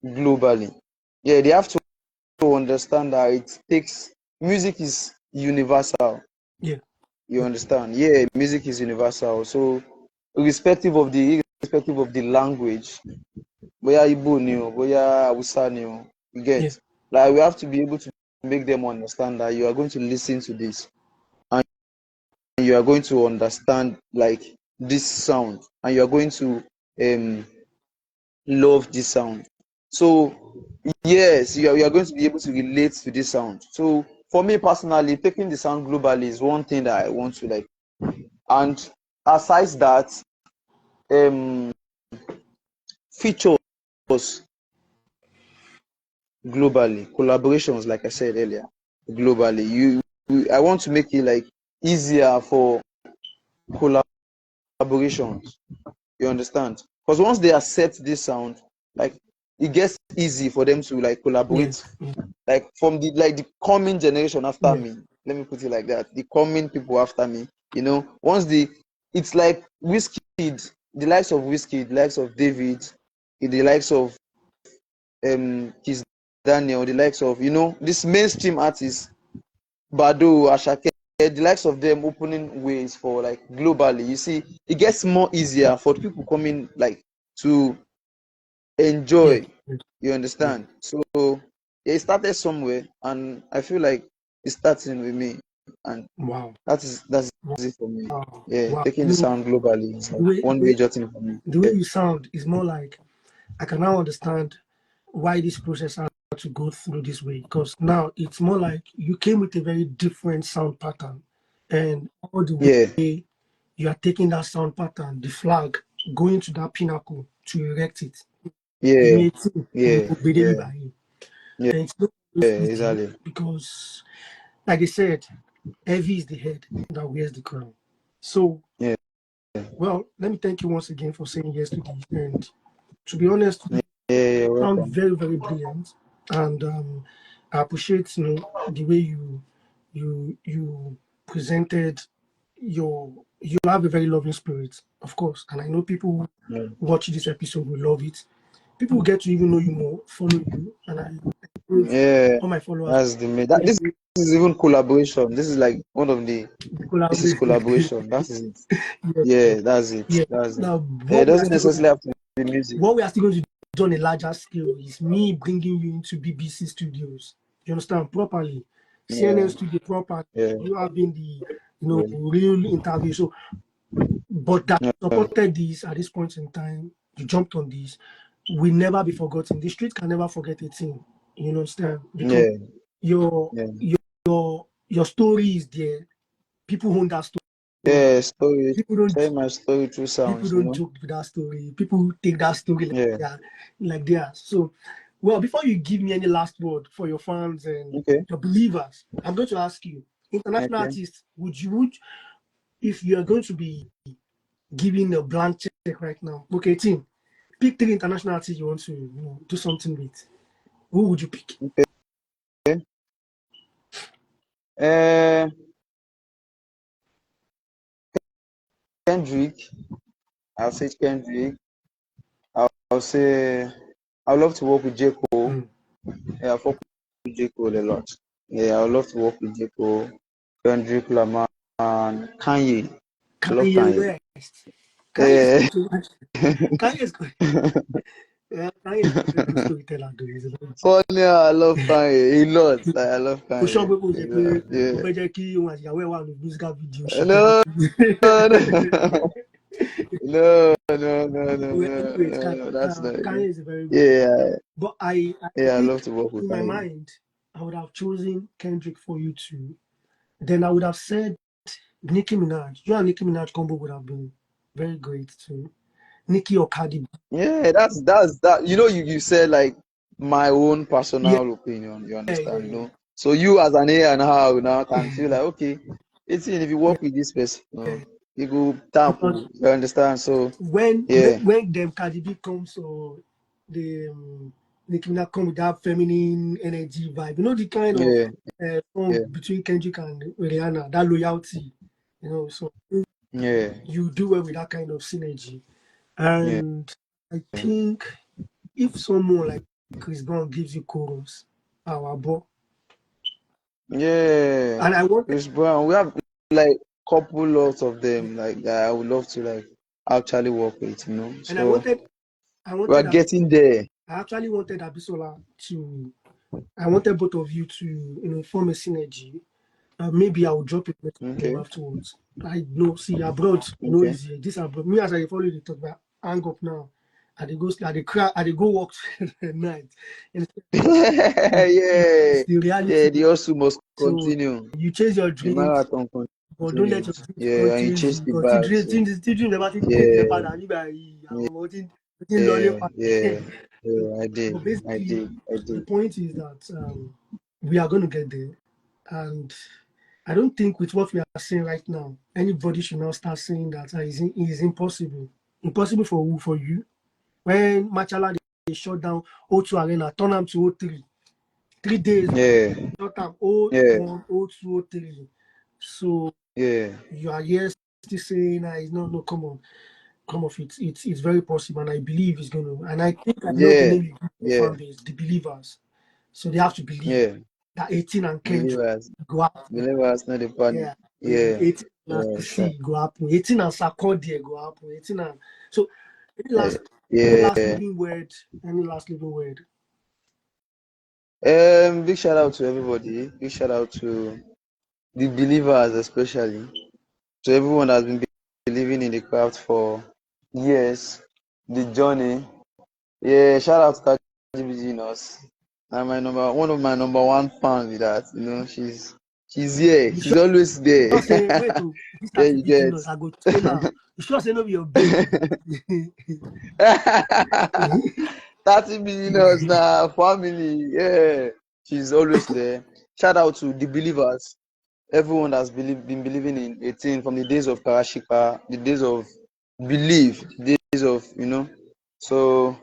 globally. Yeah, they have to understand that it takes music is universal. yeah, You understand? Yeah, music is universal. So irrespective of the language, boya Igbo ni o, boya Hausa ni o, you yeah, get. Like we have to be able to make them understand that you are going to listen to this and you are going to understand like this sound and you are going to um love this sound. So yes, you are going to be able to relate to this sound. So for me personally, taking the sound globally is one thing that I want to like. And aside that, um, features globally, collaborations, like I said earlier, globally. I want to make it like easier for collaborations. You understand? Because once they accept this sound, like it gets easy for them to like yeah, collaborate, yeah, like from the coming generation after yeah, me. Let me put it like that. The coming people after me, once it's like Wizkid, the likes of Wizkid, the likes of David, the likes of Kiss Daniel, the likes of this mainstream artists, Bado, Ashake, the likes of them opening ways for like globally. You see, it gets more easier for people coming like to yeah, enjoy. yeah, You yeah. understand? So yeah, it started somewhere, and I feel like it's starting with me, and Wow, that's wow, it for me. wow, Yeah, wow. taking the sound globally is The like way, one major thing for me. the way Yeah, you sound is more like I can now understand why this process had to go through this way, because now it's more like you came with a very different sound pattern, and all the yeah, way you are taking that sound pattern, the flag, going to that pinnacle to erect it. yeah, Ìyẹn tí yeah, mo gbé débi yeah, báyìí. yeah, And it's not yeah, always easy exactly. because, like I said, heavy is the head that wears the crown. So, Yeah, well, let me thank you once again for saying yes to this. And to be honest, yeah, yeah, sound welcome. very, very brilliant, and I appreciate the way you presented you have a very loving spirit, of course, and I know people Yeah, who watch this episode will love it. People will get to even know you more, follow you, and I encourage yeah, all my followers that's the main. This is even collaboration. This is like one of the. to This is collaborate. collaboration. That is it. Yeah, Yeah, that's it. yeah. That's it. Now, Yeah, it doesn't necessarily have to be music. what we are still going to do on a larger scale is me bringing you into BBC studios. You understand properly? CNN Yeah, studio proper. yeah, You have been the yeah, real interview. So, but that yeah, supported this at this point in time. You jumped on this. Will never be forgotten. The street can never forget a thing. You understand? Because yeah, your yeah. your story is there. People own that story. Yeah, story. People don't Tell my story through people sounds. don't joke with that story. People take that story Yeah. like theirs. So, well, before you give me any last word for your fans and Okay. your believers, I'm going to ask you, international Okay. artists, if you are going to be giving a blank check right now, okay, team, pick three international artists you want to do something with. Who would you pick? Okay. Uh, Kendrick. I'll say Kendrick. I'll say I would love to work with J. Cole. Mm. Yeah, I fuck with J. Cole a lot. Yeah, I would love to work with J. Cole, Kendrick Lamar, and Kanye. I love Kanye Kanye. West. Kanye is Yeah. going to Kanye is going. Yeah, Kanye is a very good storyteller, though. He's a very Funny, I love Kanye a lot. Like, I love kò sọ Kanye pé kò a ṣe pé lot. ó Yeah. fẹ́ jẹ́ kí òun àti ìyàwó ẹ̀ wà ní musical video shoot ẹ̀ No, láti. no, no, no, no, no, Well, no, anyways, no, no, that's not Kanye it. is a very good. Yeah, But I yeah, I think love to work with in my Kanye. mind, I would have chosen Kendrick for you too. Then I would have said Nicki Minaj. You and Nicki Minaj combo would have been very great too. Nicki or Cardi B. Yeah, that's that. You said like my own Yeah, personal opinion. You yeah, understand? yeah, So you as an A and how now can feel yeah. like okay, it's if you Yeah, work with this person, yeah. you go tap. Because You understand? So when yeah, when them Cardi B comes or the Nicki Minaj come with that feminine energy vibe. You know, the kind of Yeah, song yeah, between Kendrick and Rihanna, that loyalty, you know, so yeah, you do well with that kind of synergy. yeah, And I think if someone like Chris Brown gives you chorus, our boy, yeah. and I wanted Chris Brown, we have like couple lots of them like that I would love to like actually work with, you know. and I So wanted I we are wanted getting there. I actually wanted Abisola to I wanted both of you to, you know, form a synergy. Maybe I'll drop it next to them Okay, afterwards. I know, see, abroad, no okay. easy. This abroad, me as I follow the talk, but hang up now. I dey go work at night. And Yeah, it's the yeah, reality. the hustle must So continue. you chase your The dreams, marathon but don't let your continues. dreams Yeah, come and you chase chase you. the Because bag. So tí dream never ti take yeah, step padà nígbà yìí, yeah, àwọn ọmọ tí ń lọ lé yeah, padà. yeah, yeah. I did, But I basically, did, I the did. point is that we are going to get there. And I don't think with what we are saying right now, anybody should now start saying that it's impossible. Impossible for who? For you. When Machala they shut down O2 Arena, turn them to O3. 3 days, Yeah, shut down yeah, O1, O2, O3. So yeah, you are here still saying, it's no, come on, come off it. It's very possible, and I believe it's going to. And I think I know the yeah, name you give your yeah, fan base, the believers. So they have to believe yeah. that 18 and Kendrick Believers, go happen. believers, not the panic. Yeah. Yeah, 18 and yeah, sure. C go happen. 18 and Sarkodie go happen. 18 and so any Yeah, last any last yeah. living word, any last living word. Big shout out to everybody. Big shout out to the believers, especially to everyone that's been believing in the craft for years. The journey. Yeah, shout out to KGBG Nurse. And one of my number one fans with that. You know, she's here. You She's sure always there. say wait to this Yeah, you activity get. knows I go say now. You sure say no be your baby. 30 millionaires now, family. Yeah, she's always there. Shout out to the believers, everyone that's been believing in 18 from the days of Karashika, the days of belief, the days of, you know. So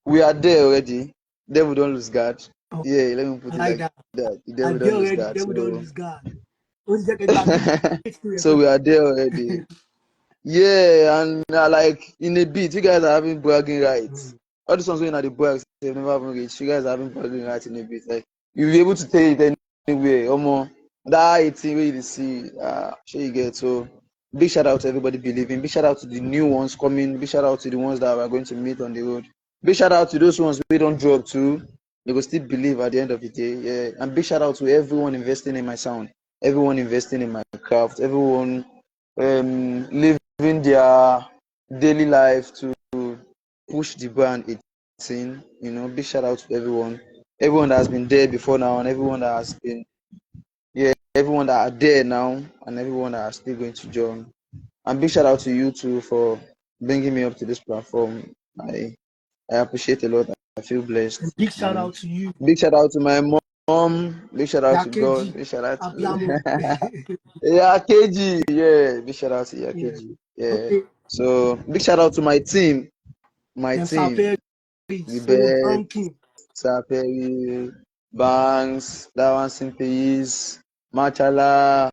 we are there already. Devil don't lose guard. Oh, Yeah, let me I put it like like that. that. The I devil dare don't lose already, guard. then we don't So, lose God. Once you get back so we are there already. Yeah, and like in a bit, you guys are having bragging rights. All the songs when are the brags, they've never even reached. You guys are having bragging rights in a bit. Like you'll be able to tell it anywhere. Almost that 18 where you see, sure you get. So big shout out to everybody believing. Big shout out to the new ones coming. Big shout out to the ones that we're going to meet on the road. Big shout out to those ones we don't drop too. They will still believe at the end of the day. Yeah. And big shout out to everyone investing in my sound, everyone investing in my craft, everyone living their daily life to push the brand 18. You know, big shout out to everyone that has been there before now, and everyone that has been, yeah, everyone that are there now, and everyone that are still going to join. And big shout out to you too for bringing me up to this platform. I appreciate a lot. I feel and blessed, big shout and out to you, big shout out to my mom. Big shout out to God. Yakeji, Big shout out Abiamo. to yeah, KG. Yeah, big shout out to yeah, Yeah. KG. Yeah. Okay. So big shout out to my team. My Them team. Saperi, The so best, banking. Saperi, Banks, that one Simpes, Machala,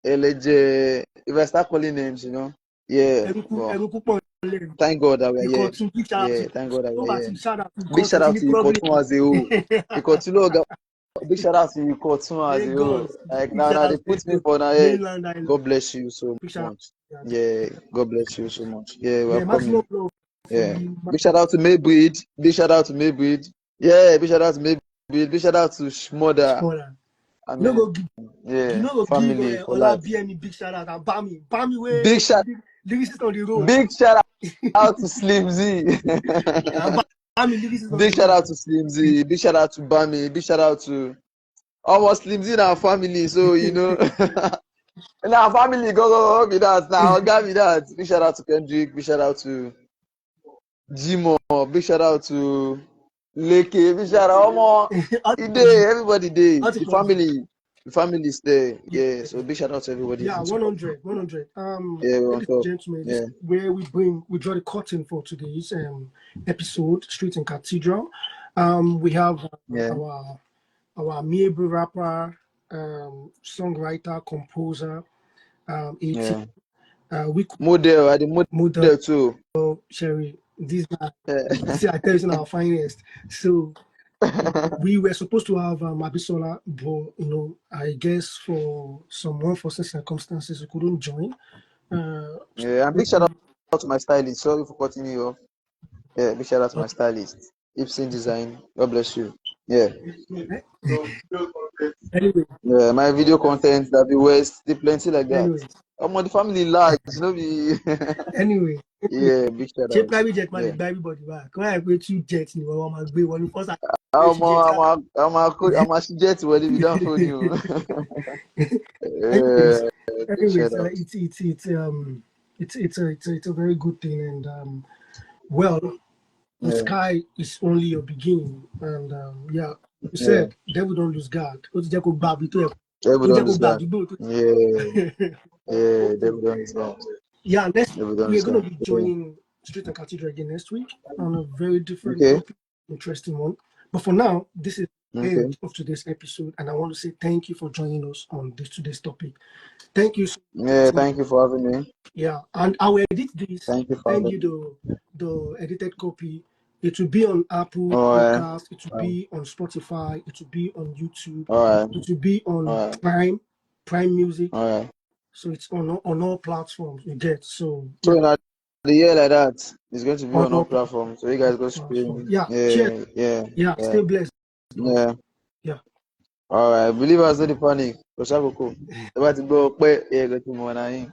LJ. If I start calling names, you know. Yeah. Well, Eruku pọ̀ lẹ́nu. thank God that we're here. Ìkọ̀tún big shout out to Yeah, thank God that tó we're bá here. ti shout out to Big shout Ìkọ̀tún ti out ní to problem. Ikotun as a whole. Ikotun, big shout out to Ikotun as a whole. Lagos, Like big now shout they out to put me Lagos, for now. Yeah. mainland island, God bless you so big shout out much. to Yeah, God bless you so much. Yeah, yeah, we're maximum coming. love for Yeah. you. Big shout out to Maybreed. Big shout out to Maybreed. Yeah, big shout out to Maybreed. Big shout out to Shmoda. Smaller. I You know mean, go give yeah, give family for Ola life. BME big shout out and Bami way Big shout lyricist on the road. big shout out to Slim Z. And Bami lyricist on the Big shout road. out to Slim Z. Big shout out to Bami. Big shout out to almost Slim Z in our family. So you know in our family, go be that now. Go be that. Big shout out to Kendrick. Big shout out to Jimo. Big shout out to Leke. Big shout out everybody there. Artipology. The family is there. Yeah. Yeah. So big shout out to everybody. Yeah, 100, 100. Yeah, we're on Ladies and top. gentlemen, this Yeah. is where we draw the curtain for today's episode, Street and Cathedral. We have Yeah, our amiable rapper, songwriter, composer, 18. yeah. We could Model, I the model model too. Sherry. These are Yeah. this I tell you our finest. So we were supposed to have Mabisola, but I guess for some unforeseen circumstances, we couldn't join. Yeah, and big shout out to my stylist. Sorry for cutting you off. Yeah, big shout out to my stylist. Ibsen Design. God bless you. Yeah. Anyway, Yeah, my video content that be West, they plenty like that. anyway, I'm on the family large, you know be. anyway. Yeah, big shout Ṣé out. private jet máa lè Yeah. gba everybody back? Kọ́ ẹ̀ pé 2 jet ni wọ́n máa gbé wọn ní first and I'm 2 jet. I'm a jet where we don't phone you. anyways, Yeah, big shout anyways, out. it's a very good thing, and well, the Yeah, sky is only your beginning, and yeah, you yeah. said devil don't lose guard. Ó ti jẹ́ kó gba àbí tó yẹ Everybody ó jẹ́ kó gba understand. àdúgbò tó. Yeah, yeah, everybody understand. Yeah, next Everybody we're going to understand. be Yeah. joining Street and Cathedral again next week on a very different Okay, topic, interesting one. But for now, this is the okay. end of today's episode, and I want to say thank you for joining us on today's topic. Thank you so Yeah, much. thank you for having me. Yeah, and I will edit this, Thank you for send having me. you the edited copy. It will be on Apple All right, Podcast, it will be on Spotify, it will be on YouTube, all right, it will be on all right, Prime Music. all right. So it's on all platforms you get. So So yeah, in the year like that, it's going to be on on all all platforms. So you guys go platforms. stream. Yeah, cheers. Yeah, yeah, Yeah, yeah, stay blessed, bro. yeah. Yeah. All right. Believers don't panic. Kò ṣàkókò. Ẹ bá ti gbọ́ pé ẹ gẹ́tì mọ̀ náà yín.